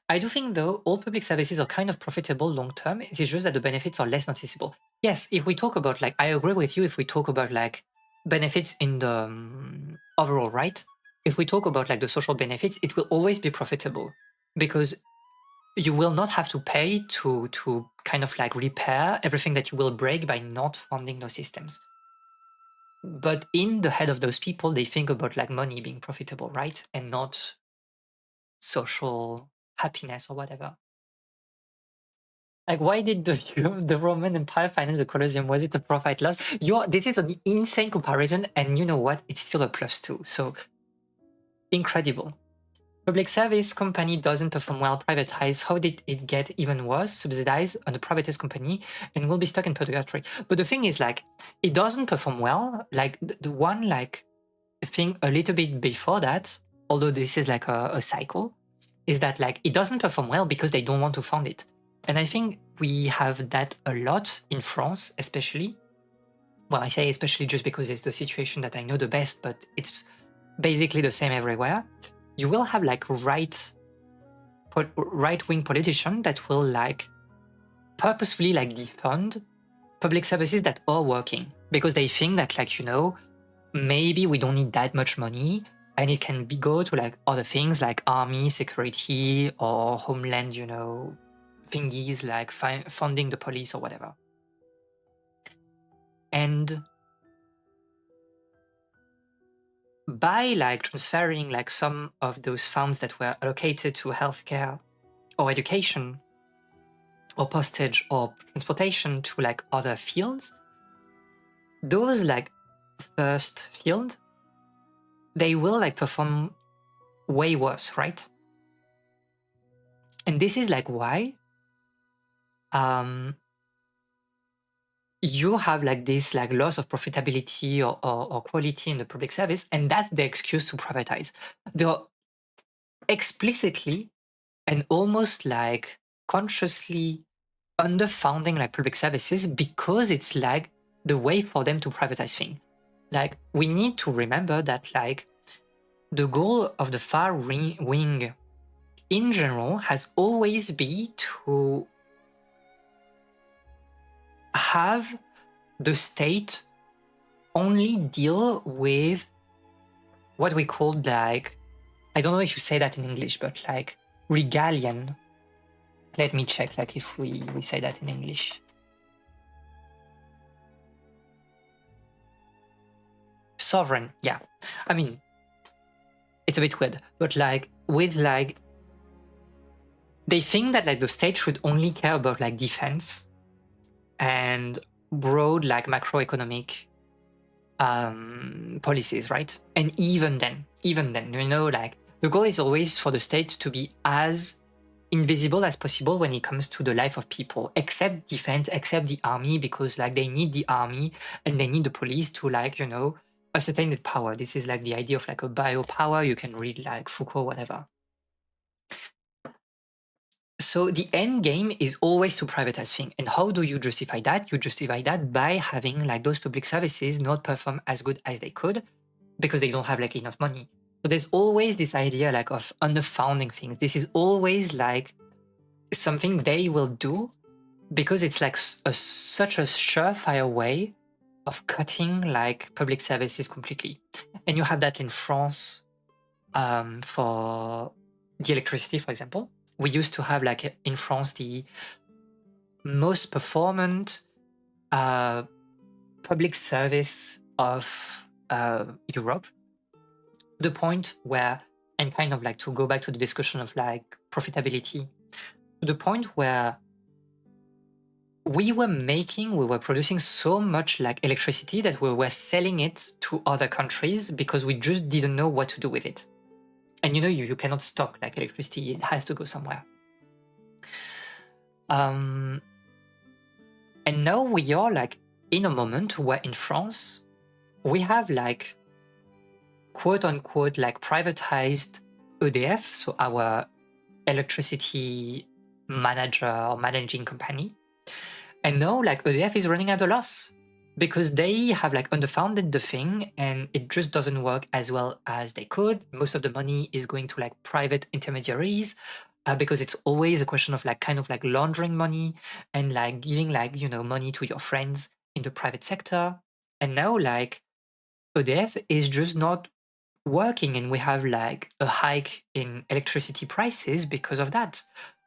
I do think though all public services are kind of profitable long term. It is just that the benefits are less noticeable. Yes, if we talk about like, I agree with you, if we talk about like benefits in the overall, right? If we talk about like the social benefits, it will always be profitable because you will not have to pay to kind of like repair everything that you will break by not funding those systems. But in the head of those people, they think about like money being profitable, right? And not social happiness or whatever. Like, why did the Roman Empire finance the Colosseum? Was it a profit loss? This is an insane comparison, and you know what? It's still a plus two. So incredible. Public service company doesn't perform well, privatized. How did it get even worse? Subsidized on the privatist company and will be stuck in purgatory. But the thing is, like, it doesn't perform well. Like the one like thing a little bit before that, although this is like a cycle, is that like it doesn't perform well because they don't want to fund it. And I think we have that a lot in France, especially. Well, I say especially just because it's the situation that I know the best, but it's basically the same everywhere. You will have like right-wing politicians that will like purposefully like defund public services that are working because they think that like, you know, maybe we don't need that much money and it can go to like other things like army, security, or homeland, you know, thingies like funding the police or whatever. And by like transferring like some of those funds that were allocated to healthcare or education or postage or transportation to like other fields, those like first field, they will like perform way worse, right? And this is like why you have like this like loss of profitability or quality in the public service, and that's the excuse to privatize. They're explicitly and almost like consciously underfunding like public services because it's like the way for them to privatize things. Like we need to remember that like the goal of the far wing in general has always been to have the state only deal with what we call like, I don't know if you say that in English, but like regalian. Let me check like if we say that in English. Sovereign, yeah. I mean, it's a bit weird, but like with like, they think that like the state should only care about like defense and broad like macroeconomic policies, right? And even then, you know, like the goal is always for the state to be as invisible as possible when it comes to the life of people, except defense, except the army, because like they need the army and they need the police to like, you know, ascertain the power. This is like the idea of like a biopower. You can read like Foucault, whatever. So the end game is always to privatize things. And how do you justify that? You justify that by having like those public services not perform as good as they could because they don't have like enough money. So there's always this idea like of underfunding things. This is always like something they will do because it's like such a surefire way of cutting like public services completely. And you have that in France for the electricity, for example. We used to have like in France the most performant public service of Europe, to the point where, and kind of like to go back to the discussion of like profitability, to the point where we were producing so much like electricity that we were selling it to other countries because we just didn't know what to do with it. And you know, you cannot stock like electricity, it has to go somewhere. And now we are like in a moment where in France, we have like quote unquote like privatized EDF, so our electricity manager or managing company. And now like EDF is running at a loss because they have like underfunded the thing and it just doesn't work as well as they could. Most of the money is going to like private intermediaries because it's always a question of like kind of like laundering money and like giving like, you know, money to your friends in the private sector. And now like EDF is just not working and we have like a hike in electricity prices because of that,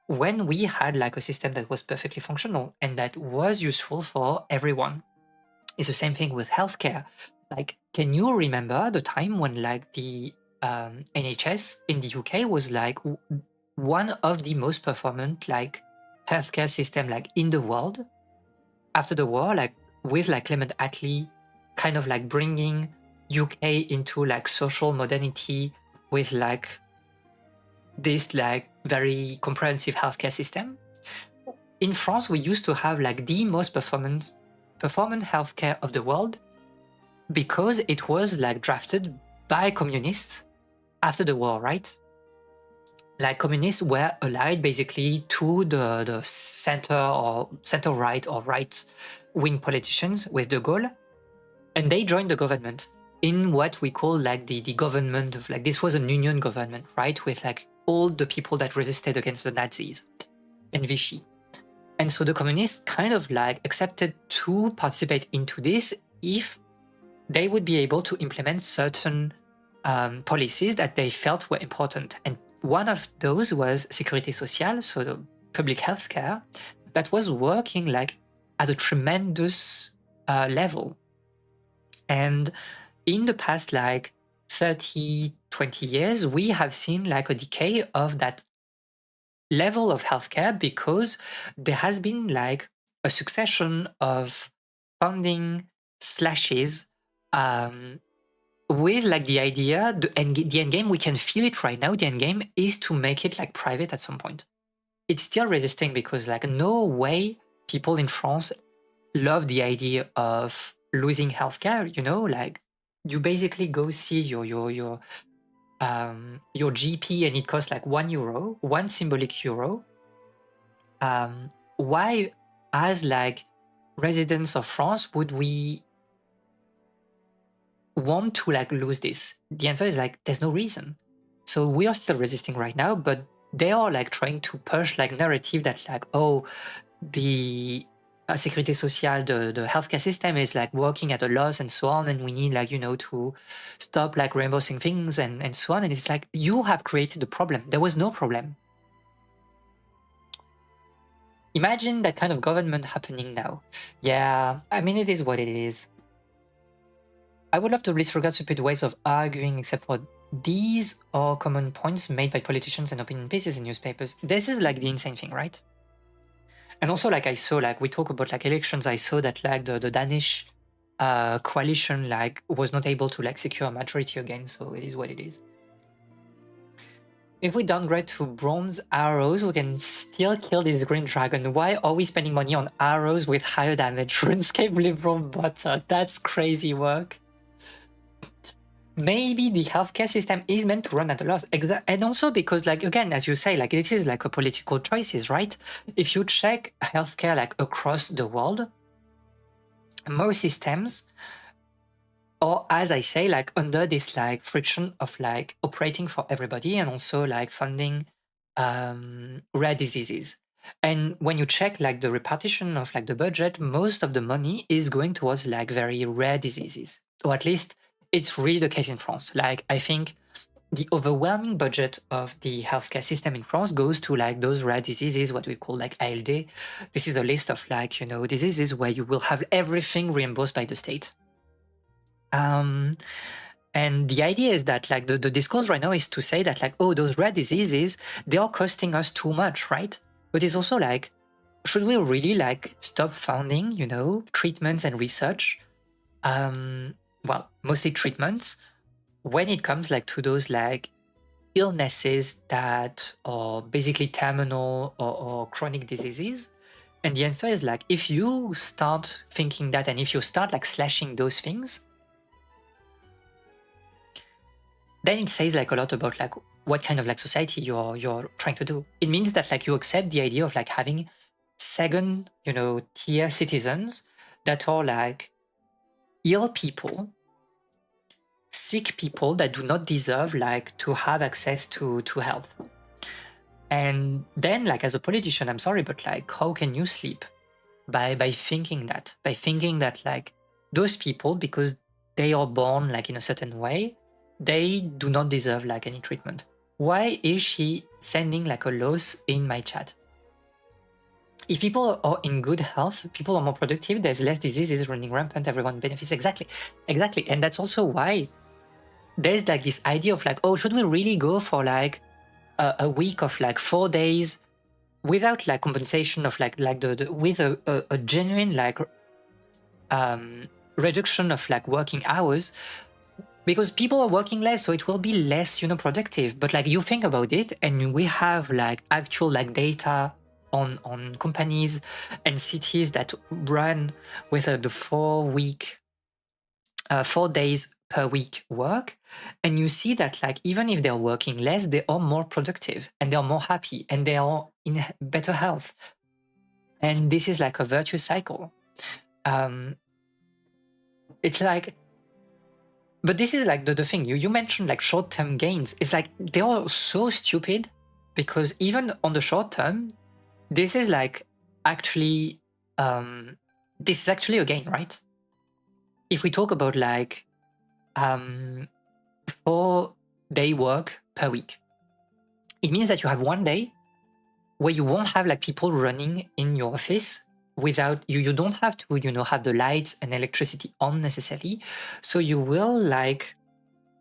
when we had like a system that was perfectly functional and that was useful for everyone. It's the same thing with healthcare. Like, can you remember the time when like the NHS in the UK was like one of the most performant like healthcare system like in the world after the war, like with like Clement Attlee kind of like bringing UK into like social modernity with like this like very comprehensive healthcare system. In France, we used to have like the most performant healthcare of the world because it was like drafted by communists after the war, right? Like communists were allied basically to the center or center right or right wing politicians with de Gaulle, and they joined the government in what we call like the government of like, this was a union government, right, with like all the people that resisted against the Nazis and Vichy. And so the communists kind of like accepted to participate into this if they would be able to implement certain policies that they felt were important. And one of those was Sécurité Sociale, so the public health care, that was working like at a tremendous level. And in the past like 30, 20 years, we have seen like a decay of that level of healthcare because there has been like a succession of funding slashes with like the idea, the end game, we can feel it right now. The end game is to make it like private at some point. It's still resisting because like no way people in France love the idea of losing healthcare. You know, like you basically go see your GP and it costs like €1, one symbolic euro. Why, as like residents of France, would we want to like lose this? The answer is like there's no reason. So we are still resisting right now, but they are like trying to push like narrative that like, oh, the sécurité sociale, the healthcare system is like working at a loss and so on, and we need like, you know, to stop like reimbursing things and so on. And it's like, you have created the problem. There was no problem. Imagine that kind of government happening now. Yeah, I mean, it is what it is. I would love to disregard stupid ways of arguing, except for these are common points made by politicians and opinion pieces in newspapers. This is like the insane thing, right? And also, like I saw, like we talk about like elections, I saw that like the Danish coalition like was not able to like secure a majority again, so it is what it is. If we downgrade to bronze arrows, we can still kill this green dragon. Why are we spending money on arrows with higher damage? RuneScape liberal butter. That's crazy work. Maybe the healthcare system is meant to run at a loss. And also because, like, again, as you say, like, this is like a political choices, right? If you check healthcare like across the world, most systems, or as I say, like under this like friction of like operating for everybody and also like funding rare diseases. And when you check like the repartition of like the budget, most of the money is going towards like very rare diseases, or at least it's really the case in France. Like I think the overwhelming budget of the healthcare system in France goes to like those rare diseases, what we call like ALD. This is a list of like, you know, diseases where you will have everything reimbursed by the state. And the idea is that like the discourse right now is to say that like, oh, those rare diseases, they are costing us too much, right? But it's also like, should we really like stop funding, you know, treatments and research? Well, mostly treatments, when it comes like to those like illnesses that are basically terminal or chronic diseases. And the answer is like, if you start thinking that, and if you start like slashing those things, then it says like a lot about like what kind of like society you're trying to do. It means that like you accept the idea of like having second, you know, tier citizens that are like ill people, sick people that do not deserve like to have access to health. And then like as a politician, I'm sorry, but like how can you sleep by thinking that like those people, because they are born like in a certain way, they do not deserve like any treatment. Why is she sending like a loss in my chat? If people are in good health, people are more productive, there's less diseases running rampant, everyone benefits. Exactly. And that's also why there's like this idea of like, oh, should we really go for like a week of like 4 days without like compensation of like with a genuine like reduction of like working hours, because people are working less, so it will be less, you know, productive. But like you think about it, and we have like actual like data on companies and cities that run with the 4 days per week work, and you see that like even if they're working less, they are more productive and they are more happy and they are in better health. And this is like a virtuous cycle. It's like, but this is like the thing you mentioned, like short-term gains. It's like they are so stupid, because even on the short term, this is like actually this is actually a gain, right? If we talk about like 4-day work per week, it means that you have 1 day where you won't have like people running in your office without you don't have to, you know, have the lights and electricity on necessarily. So you will like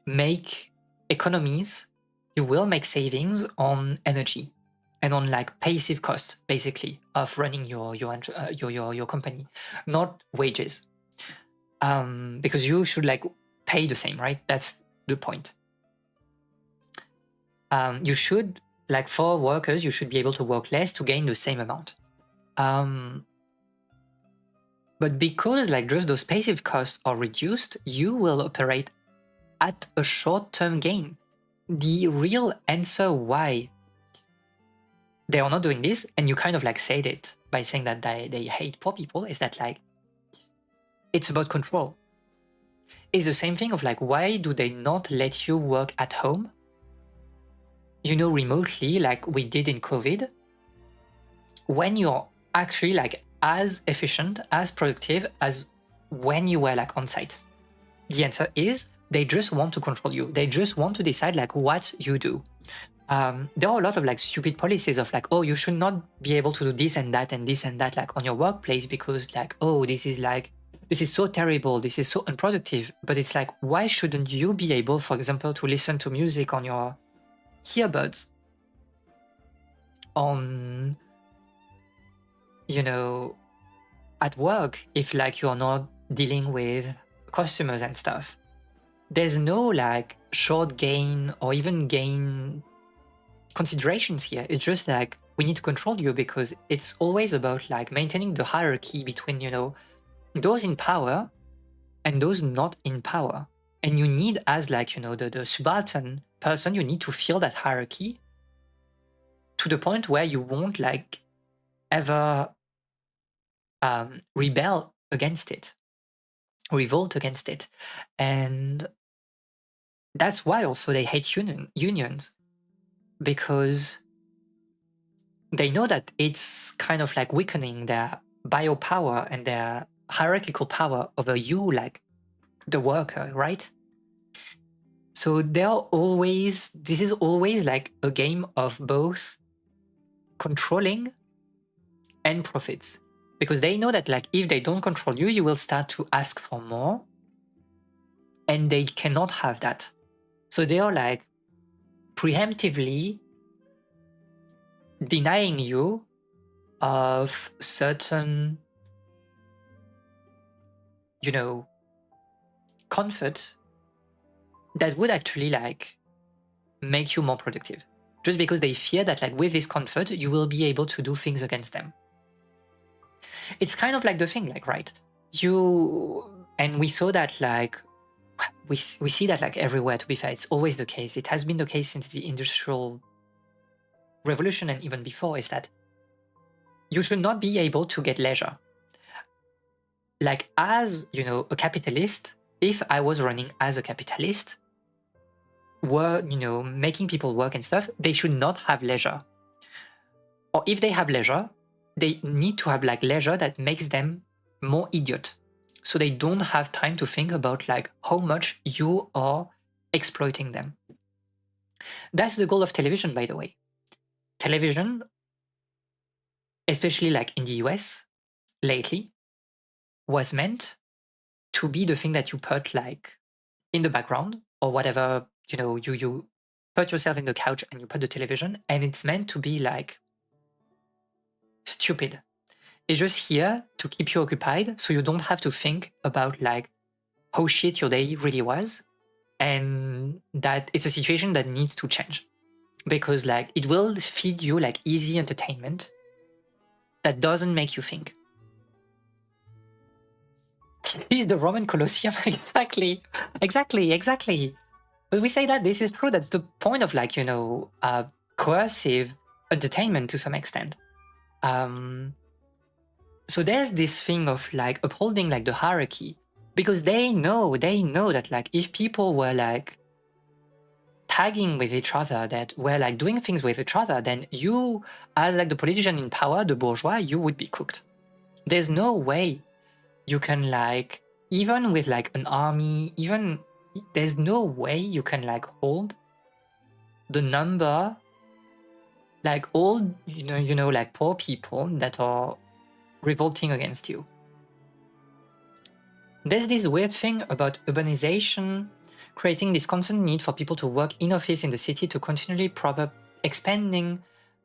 make economies, you will make savings on energy and on like passive costs, basically, of running your company, not wages. Because you should like pay the same, right? That's the point. You should, like for workers, you should be able to work less to gain the same amount. But because like just those passive costs are reduced, you will operate at a short-term gain. The real answer why they are not doing this, and you kind of like said it by saying that they hate poor people, is that like it's about control. It's the same thing of like, why do they not let you work at home, remotely, like we did in COVID, when you're actually like as efficient, as productive as when you were like on site? The answer is they just want to control you. They just want to decide like what you do. There are a lot of like stupid policies of like, oh, you should not be able to do this and that and this and that like on your workplace because like, oh, this is so terrible, this is so unproductive. But it's like, why shouldn't you be able, for example, to listen to music on your earbuds on, at work if like you're not dealing with customers and stuff? There's no like short gain or even gain considerations here. It's just like we need to control you because it's always about like maintaining the hierarchy between, those in power and those not in power. And you need, as like, the subaltern person, you need to feel that hierarchy to the point where you won't like ever rebel against it, revolt against it. And that's why also they hate unions, because they know that it's kind of like weakening their biopower and their hierarchical power over you, like the worker, right? So this is always like a game of both controlling and profits, because they know that like if they don't control you, you will start to ask for more, and they cannot have that. So they are like preemptively denying you of certain, comfort that would actually like make you more productive, just because they fear that like with this comfort you will be able to do things against them. It's kind of like the thing, like, right, and we saw that like we see that like everywhere, to be fair. It's always the case. It has been the case since the Industrial Revolution and even before, is that you should not be able to get leisure. Like as, a capitalist, if I was running as a capitalist, making people work and stuff, they should not have leisure. Or if they have leisure, they need to have like leisure that makes them more idiot. So they don't have time to think about like how much you are exploiting them. That's the goal of television, by the way. Television, especially like in the US lately, was meant to be the thing that you put like in the background or whatever, you put yourself in the couch and you put the television, and it's meant to be like stupid. It's just here to keep you occupied so you don't have to think about like how shit your day really was, and that it's a situation that needs to change, because like it will feed you like easy entertainment that doesn't make you think. Is the Roman Colosseum. Exactly. But we say that this is true. That's the point of like, coercive entertainment to some extent. So there's this thing of like upholding like the hierarchy, because they know that like if people were like tagging with each other, that were like doing things with each other, then you, as like the politician in power, the bourgeois, you would be cooked. There's no way you can like, even with like an army, there's no way you can like hold the number, like all, like poor people that are revolting against you. There's this weird thing about urbanization creating this constant need for people to work in office in the city to continually prop up expanding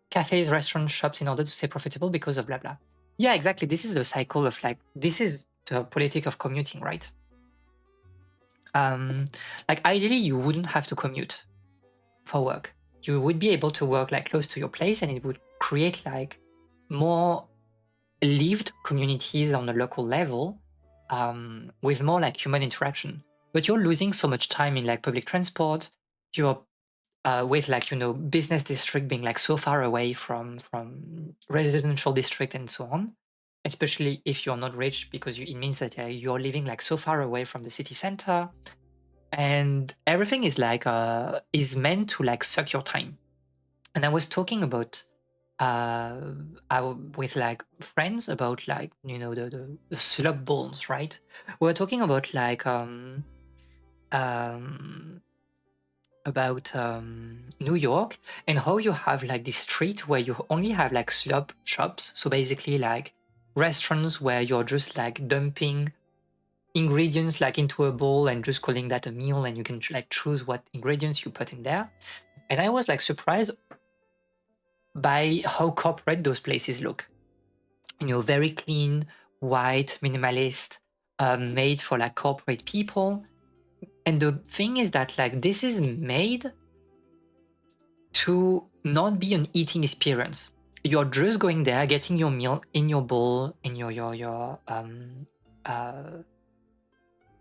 cafes, restaurants, shops in order to stay profitable because of blah blah. Yeah, exactly. This is the cycle of like, this is the politic of commuting, right? like ideally you wouldn't have to commute for work. You would be able to work like close to your place, and it would create like more lived communities on a local level, with more like human interaction. But you're losing so much time in like public transport. You're with like, you know, business district being like so far away from residential district and so on, especially if you're not rich, because it means that you're living like so far away from the city center, and everything is like is meant to like suck your time. And I was talking about with like friends about like, you know, the slop balls, right? We were talking about like um about New York, and how you have like this street where you only have like slop shops. So basically like restaurants where you're just like dumping ingredients like into a bowl and just calling that a meal, and you can like choose what ingredients you put in there. And I was like surprised by how corporate those places look. You know, very clean, white, minimalist, made for like corporate people. And the thing is that like this is made to not be an eating experience. You're just going there, getting your meal in your bowl, in your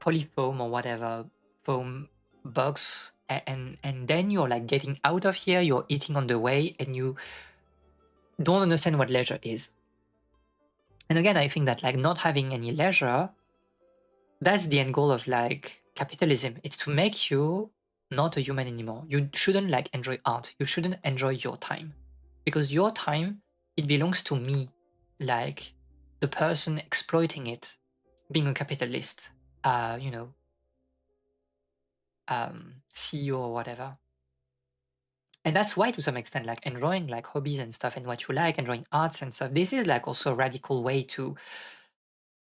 polyfoam or whatever foam box, and then you're like getting out of here, you're eating on the way, and you don't understand what leisure is. And again, I think that like not having any leisure, that's the end goal of like capitalism. It's to make you not a human anymore. You shouldn't like enjoy art. You shouldn't enjoy your time, because your time, it belongs to me, like the person exploiting it, being a capitalist, you know, CEO or whatever. And that's why to some extent like enjoying like hobbies and stuff and what you like, enjoying arts and stuff, this is like also a radical way to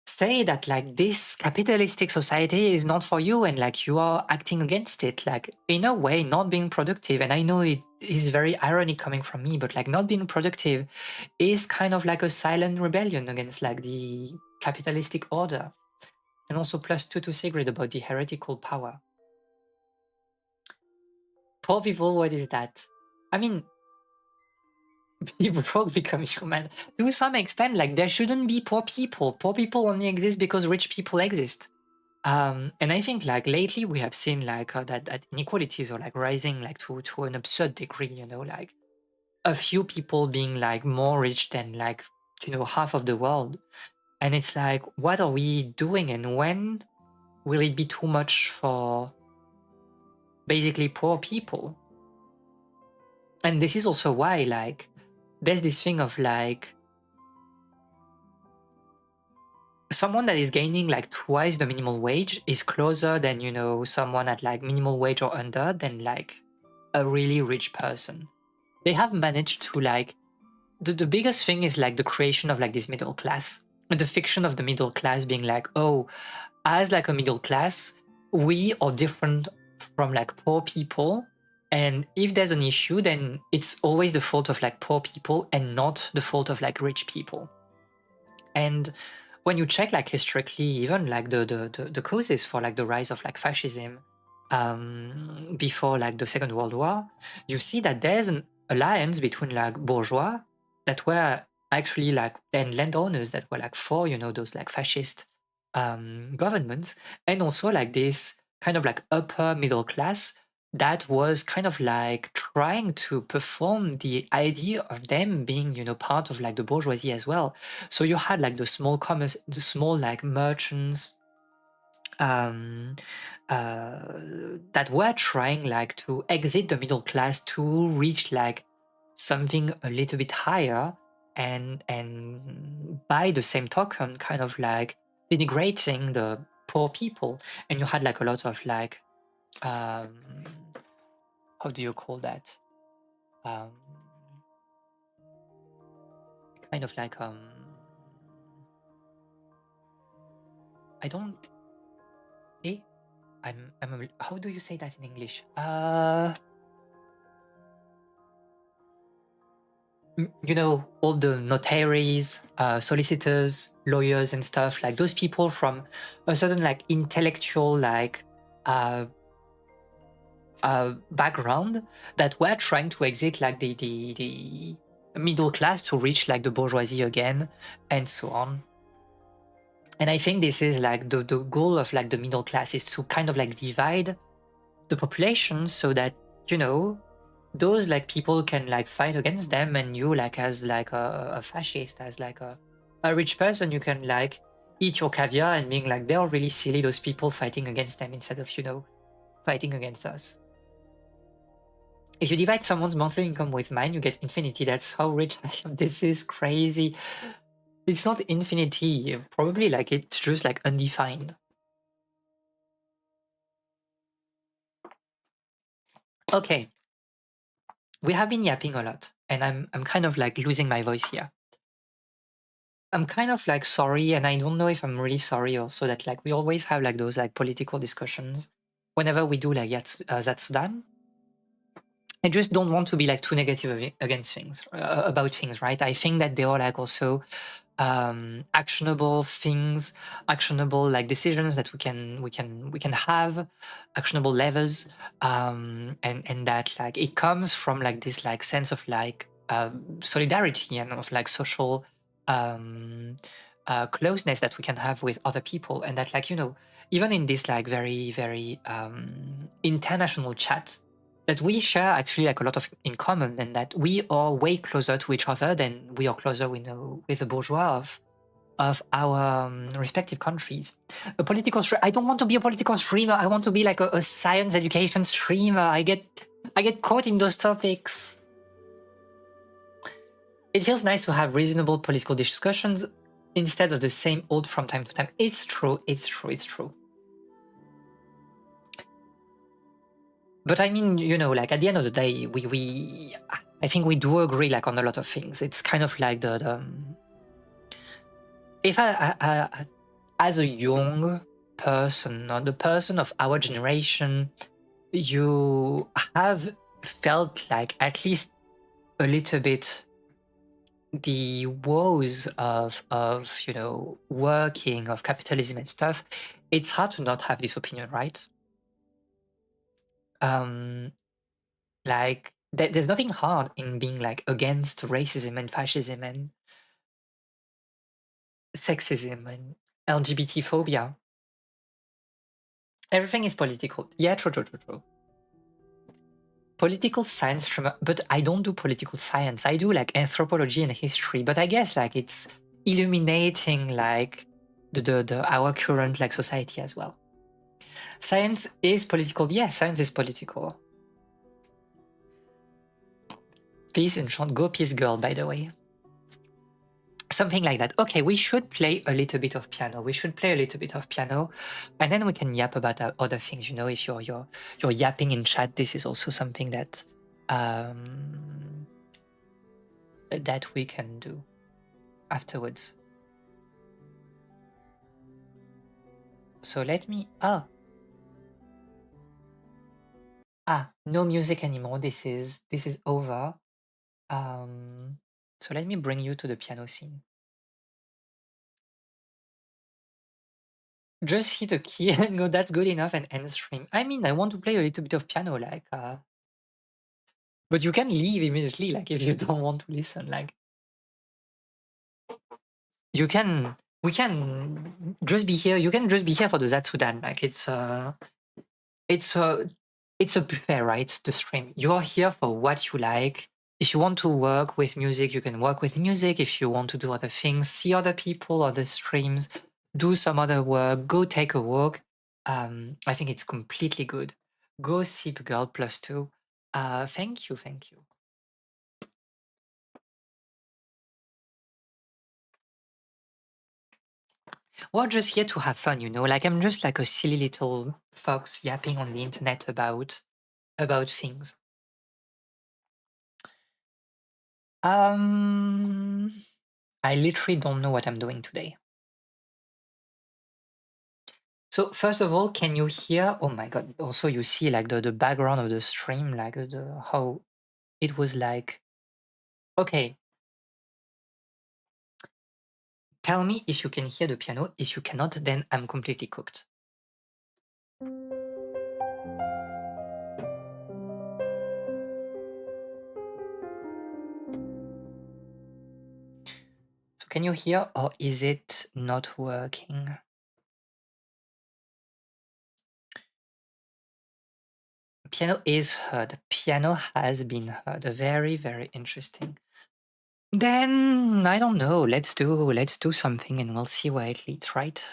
say that like this capitalistic society is not for you, and like you are acting against it, like in a way not being productive. And I know it is very ironic coming from me, but like not being productive is kind of like a silent rebellion against like the capitalistic order. And also +2 to Sigrid about the heretical power. Poor people, what is that? I mean, people become human to some extent. Like there shouldn't be poor people. Poor people only exist because rich people exist. And I think like lately we have seen like that inequalities are like rising like to an absurd degree, you know, like a few people being like more rich than like, you know, half of the world. And it's like, what are we doing, and when will it be too much for basically poor people? And this is also why like there's this thing of like someone that is gaining like twice the minimum wage is closer than, you know, someone at like minimal wage or under than like a really rich person. They have managed to like the biggest thing is like the creation of like this middle class, and the fiction of the middle class being like, oh, as like a middle class, we are different from like poor people, and if there's an issue, then it's always the fault of like poor people and not the fault of like rich people. And when you check like historically, even like the causes for like the rise of like fascism before like the Second World War, you see that there's an alliance between like bourgeois that were actually like, and landowners that were like for, you know, those like fascist governments, and also like this kind of like upper middle class that was kind of like trying to perform the idea of them being, you know, part of like the bourgeoisie as well. So you had like the small commerce, the small like merchants, um, that were trying like to exit the middle class to reach like something a little bit higher, and by the same token kind of like denigrating the poor people. And you had like a lot of like um, how do you call that? Um, kind of like I don't. Eh? How do you say that in English? You know, all the notaries, solicitors, lawyers, and stuff, like those people from a certain like intellectual like background that were trying to exit like the middle class to reach like the bourgeoisie again, and so on. And I think this is like the goal of like the middle class is to kind of like divide the population so that, you know, those like people can like fight against them, and you like as like a fascist, as like a rich person, you can like eat your caviar and being like, they're really silly, those people fighting against them, instead of, you know, fighting against us. If you divide someone's monthly income with mine, you get infinity. That's how rich I am. This is crazy. It's not infinity, probably like it's just like undefined. Okay, we have been yapping a lot, and I'm kind of like losing my voice here. I'm kind of like sorry, and I don't know if I'm really sorry also that like we always have like those like political discussions whenever we do like Zatsudan. I just don't want to be like too negative against things, about things, right? I think that they are like also actionable things, actionable like decisions that we can have, actionable levers, and that like it comes from like this like sense of like solidarity and of like social um closeness that we can have with other people, and that like, you know, even in this like very very international chat, that we share actually like a lot of in common, and that we are way closer to each other than we are closer, we know, with the bourgeois of our respective countries. A political I don't want to be a political streamer. I want to be like a science education streamer. I get caught in those topics. It feels nice to have reasonable political discussions instead of the same old from time to time. It's true, it's true, it's true. But I mean, you know, like at the end of the day, I think we do agree like on a lot of things. It's kind of like the if as a young person, or the person of our generation, you have felt like at least a little bit the woes of you know, working, of capitalism and stuff. It's hard to not have this opinion, right? Like there's nothing hard in being like against racism and fascism and sexism and LGBT phobia. Everything is political. Yeah, true, true, true, true. Political science, but I don't do political science. I do like anthropology and history, but I guess like it's illuminating like the our current like society as well. Science is political. Yes, science is political. Peace enchant, go peace girl, by the way. Something like that. Okay, we should play a little bit of piano. We should play a little bit of piano, and then we can yap about other things. You know, if you're yapping in chat, this is also something that that we can do afterwards. So let me no music anymore. This is over. So let me bring you to the piano scene. Just hit a key and go, that's good enough, and end stream. I mean, I want to play a little bit of piano, like but you can leave immediately, like if you don't want to listen. Like we can just be here. You can just be here for the Zatsudan. Like it's a buffet, right? The stream. You are here for what you like. If you want to work with music, you can work with music. If you want to do other things, see other people, other streams, do some other work, go take a walk. I think it's completely good. Go sip girl +2. Thank you, thank you. We're just here to have fun, you know. Like I'm just like a silly little fox yapping on the internet about things. I literally don't know what I'm doing today. So first of all, can you hear? Oh my god! Also, you see like the background of the stream, like the how it was like. Okay, tell me if you can hear the piano. If you cannot, then I'm completely cooked. So can you hear, or is it not working? Piano is heard. Piano has been heard. Very, very interesting. Then I don't know. Let's do something, and we'll see where it leads. Right?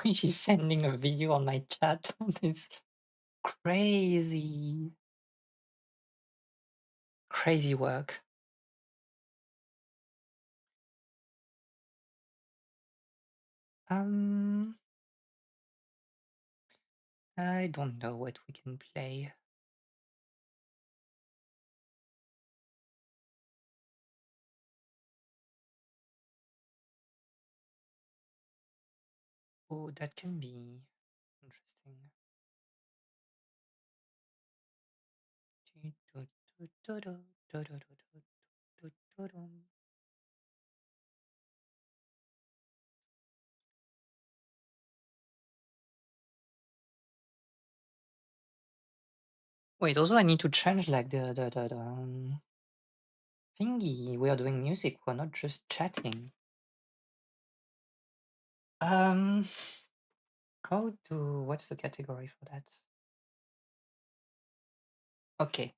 She's sending a video on my chat. It's crazy, crazy work. Um, I don't know what we can play. Oh, that can be interesting. Wait, also I need to change like the thingy. We are doing music, we're not just chatting. What's the category for that? Okay.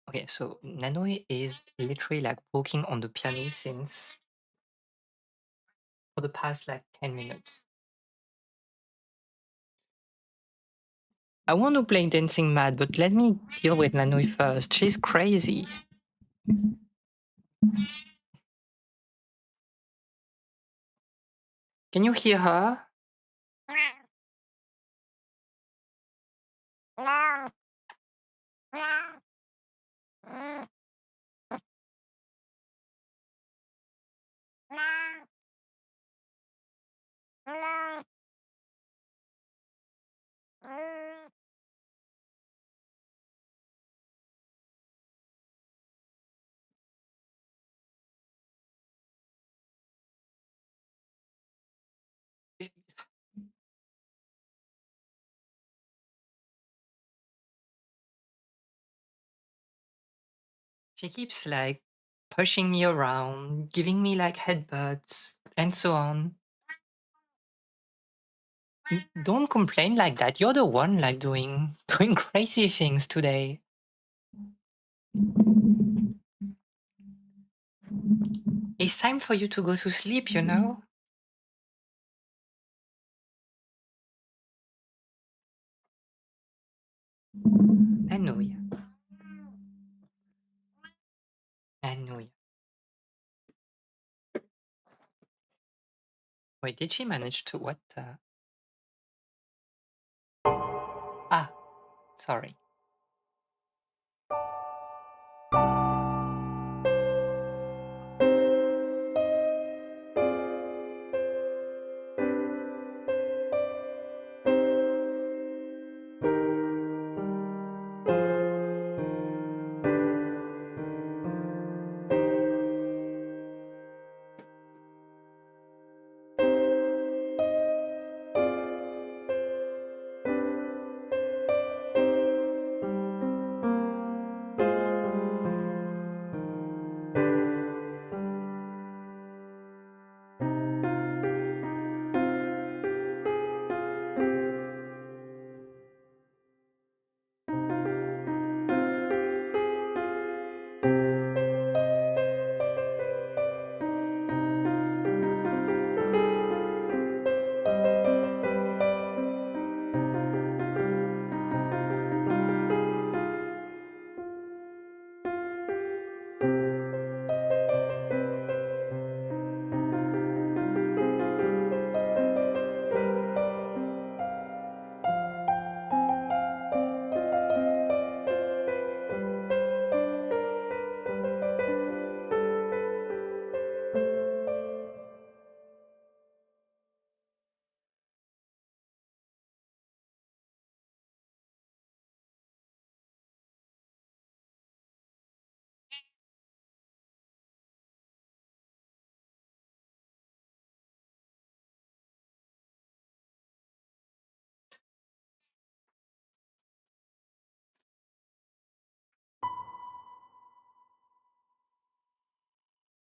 Okay, so Nanui is literally like walking on the piano since for the past like 10 minutes. I want to play Dancing Mad, but let me deal with Nanui first. She's crazy. Can you hear her? She keeps like pushing me around, giving me like headbutts, and so on. Don't complain like that. You're the one like doing doing crazy things today. It's time for you to go to sleep, you know? Nanui. Nanui. Wait, did she manage to what? Ah, sorry.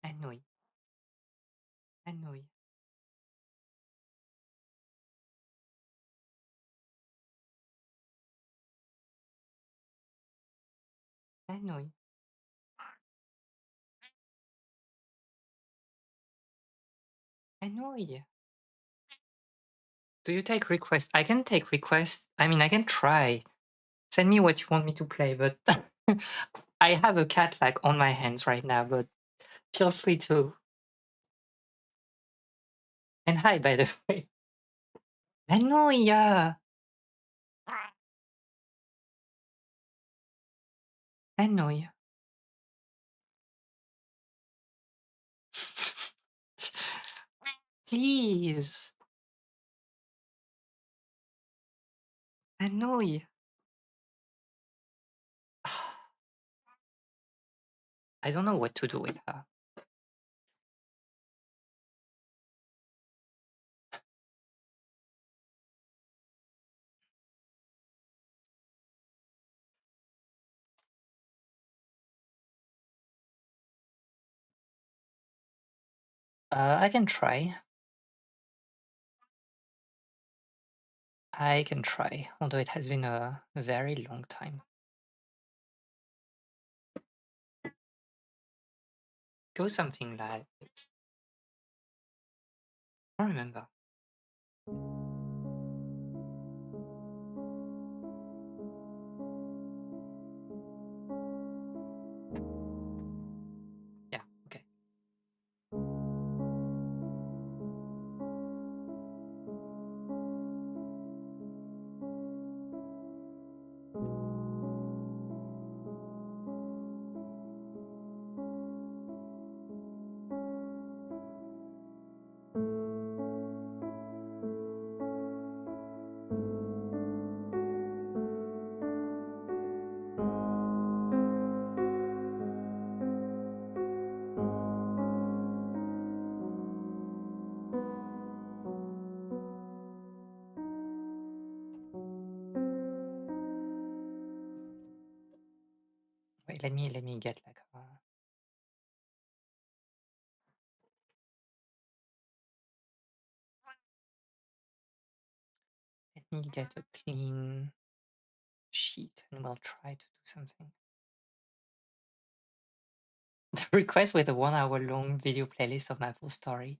Nanui. Nanui. Nanui. Nanui. Do you take requests? I can take requests. I mean, I can try. Send me what you want me to play, but I have a cat like on my hands right now, but feel free to. And hi, by the way. Nanui. Nanui. Please. Nanui. I don't know what to do with her. I can try. I can try, although it has been a very long time. go something like it. I don't remember. Yeah, okay. Wait, let me get like a let me get a clean sheet and we'll try to do something. The request with a 1 hour long video playlist of my full story.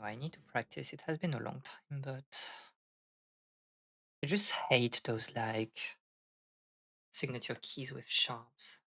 No, I need to practice. It has been a long time, but I just hate those like signature keys with sharps.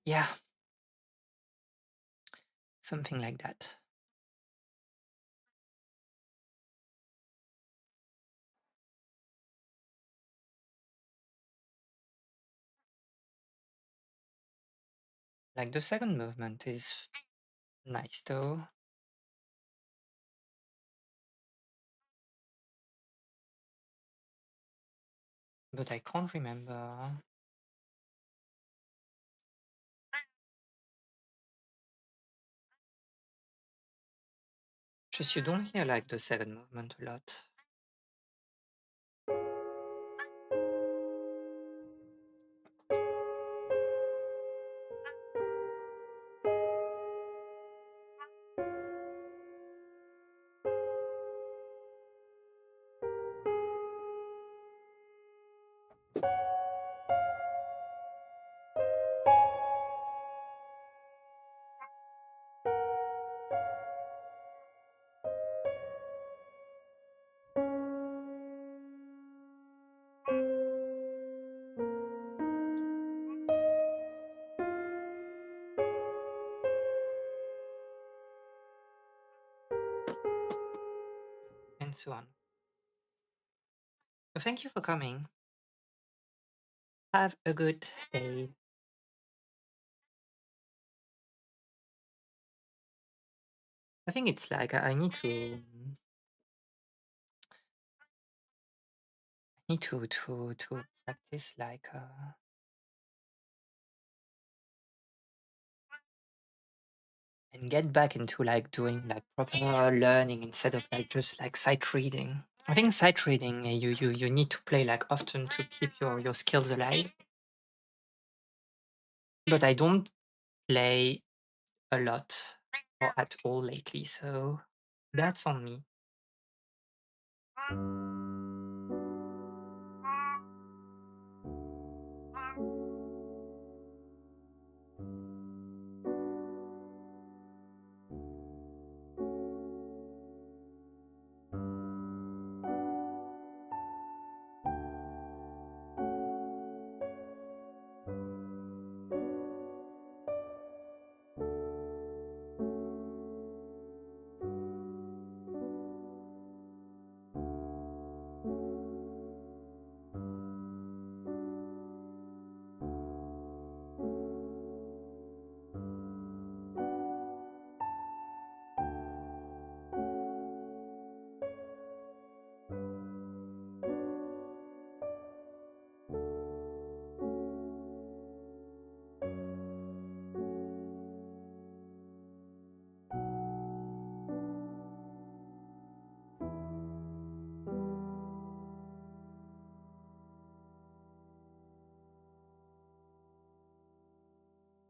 Yeah, something like that. Like the second movement is nice though, but I can't remember. Just you don't hear like the second movement a lot. and so on. So thank you for coming. Have a good day. I think it's like I need to practice like and get back into like doing like proper learning instead of like just like sight reading. I think sight reading you need to play like often to keep your skills alive. But I don't play a lot or at all lately, so that's on me.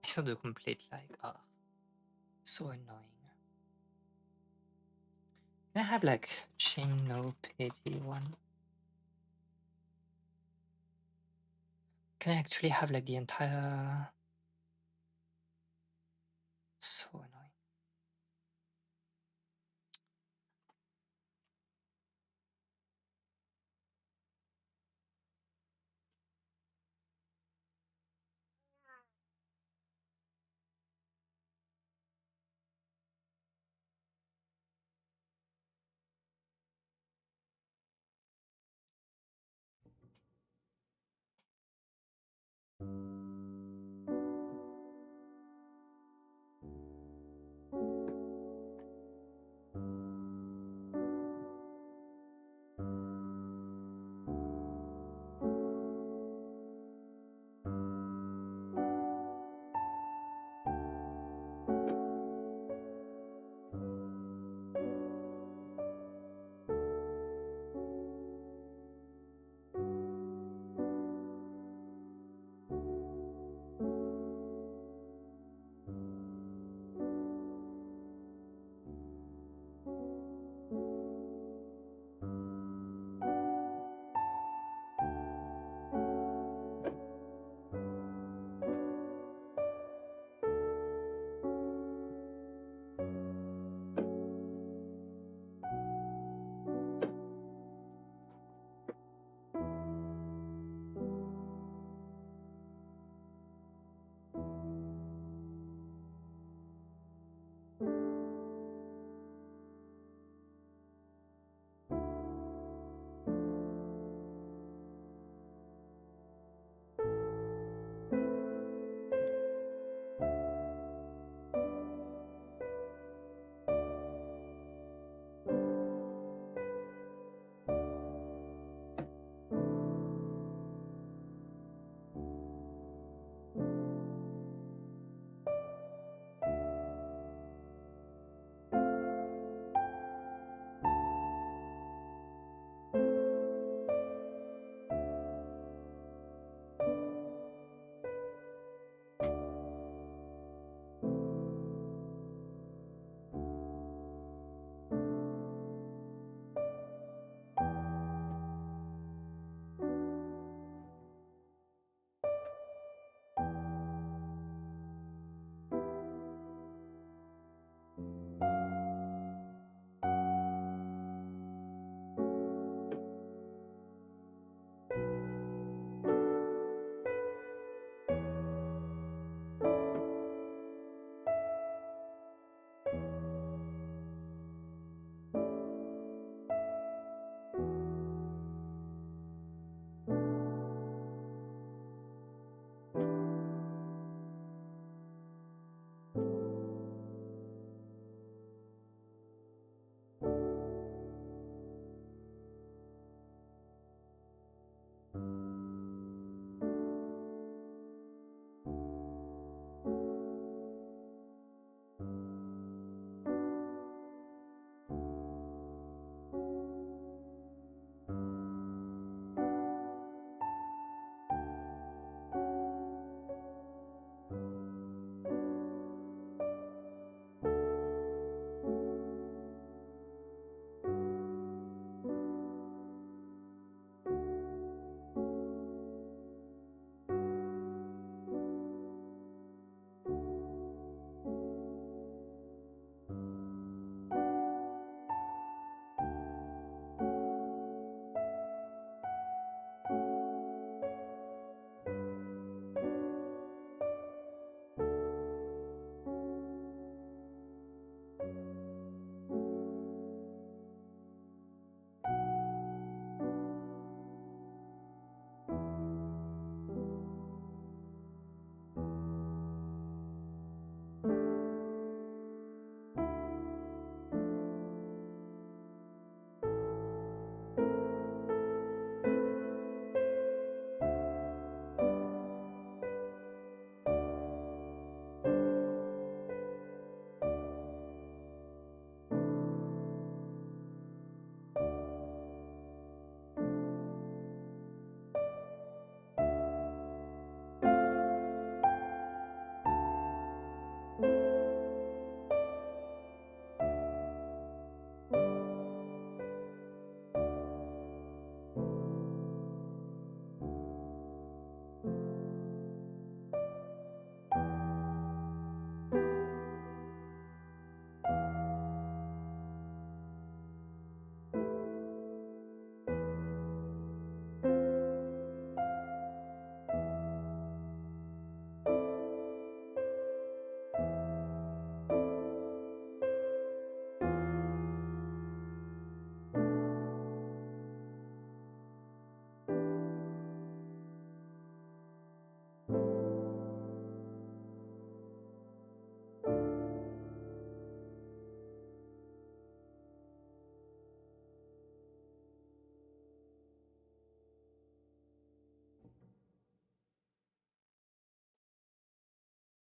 It's not a complete like so annoying. Can I have like shame no pity one? Can I actually have like the entire so annoying?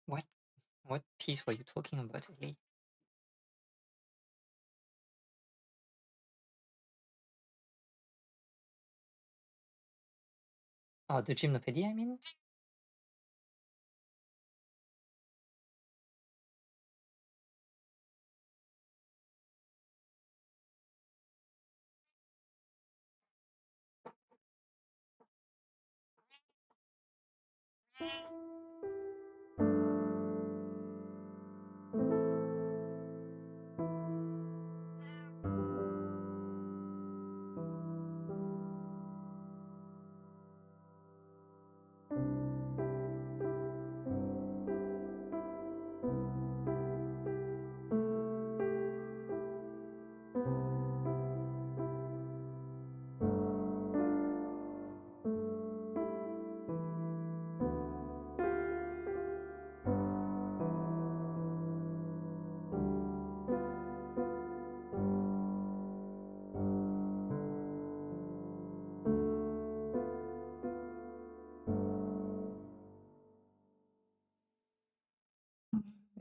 What what piece were you talking about, Ellie? Oh, the gymnopédie, I mean?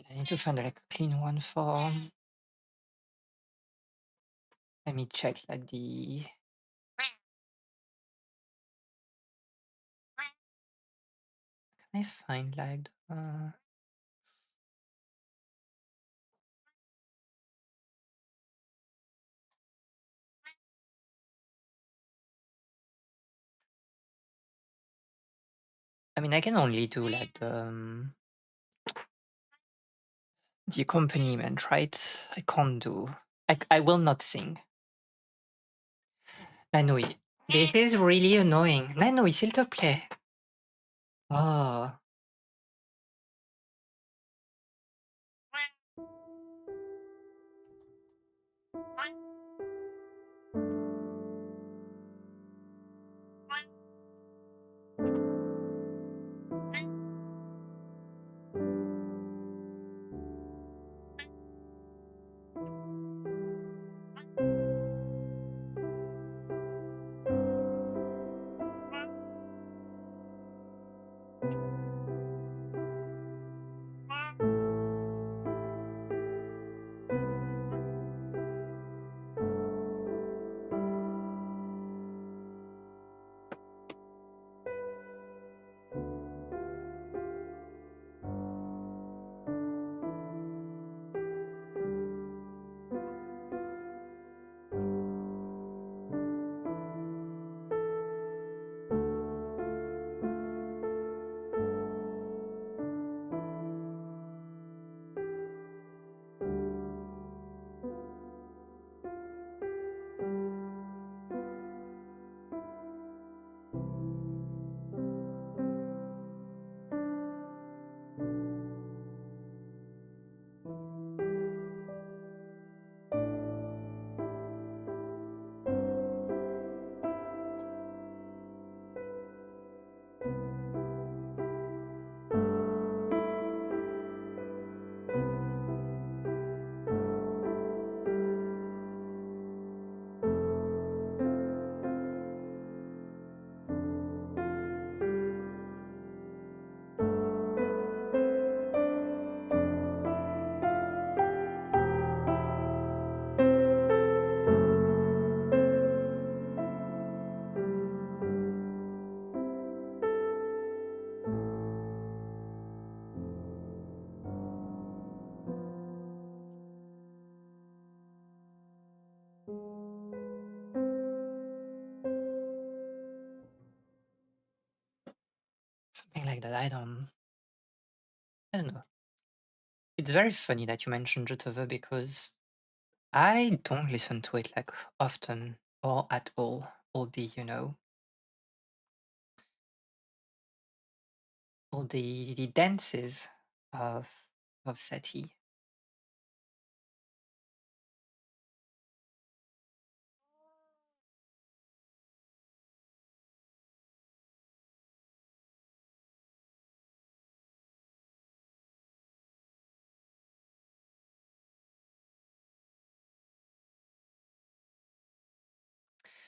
I need to find like a clean one for. Let me check like the. Can I find like I mean, I can only do like the accompaniment, right? I can't do. I will not sing. Nanui. This is really annoying. Nanui, s'il te plaît. Oh. Something like that. I don't know. It's very funny that you mentioned Jotova because I don't listen to it like often or at all all the dances of Seti.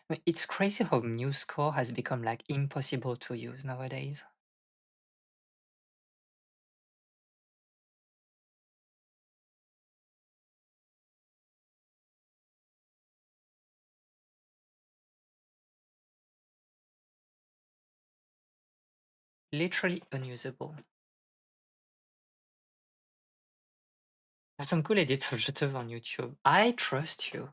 I mean, it's crazy how MuseScore has become like impossible to use nowadays. literally unusable. There's some cool edits of Jotov on YouTube. I trust you.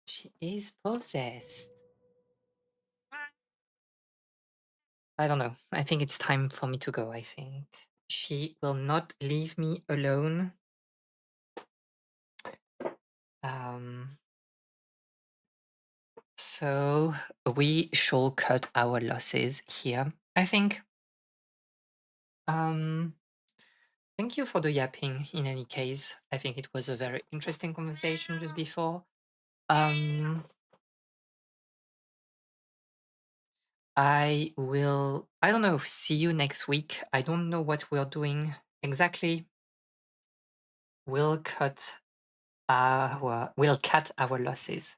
She is possessed. I don't know. I think it's time for me to go, I think. She will not leave me alone. Um, so we shall cut our losses here, I think. Um, Thank you for the yapping in any case. I think it was a very interesting conversation just before. I will, I don't know, see you next week. I don't know what we're doing exactly. We'll cut our losses.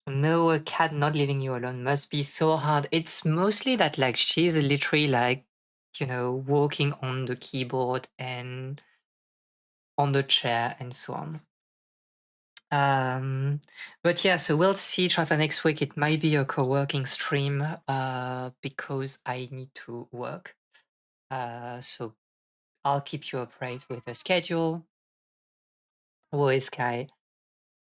No, a cat not leaving you alone must be so hard. It's mostly that like she's literally like, walking on the keyboard and on the chair and so on. But yeah, so we'll see each other next week. It might be a co-working stream because I need to work. So I'll keep you appraised with the schedule. Who is Kai?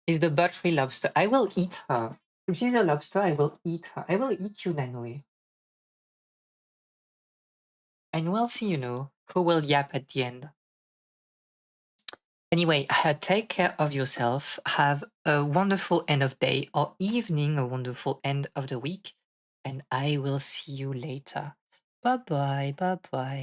Is the buttery lobster. I will eat her. If she's a lobster, I will eat her. I will eat you, Nanui. And we'll see, who will yap at the end. Anyway, take care of yourself. Have a wonderful end of day or evening, a wonderful end of the week. And I will see you later. Bye bye. Bye bye.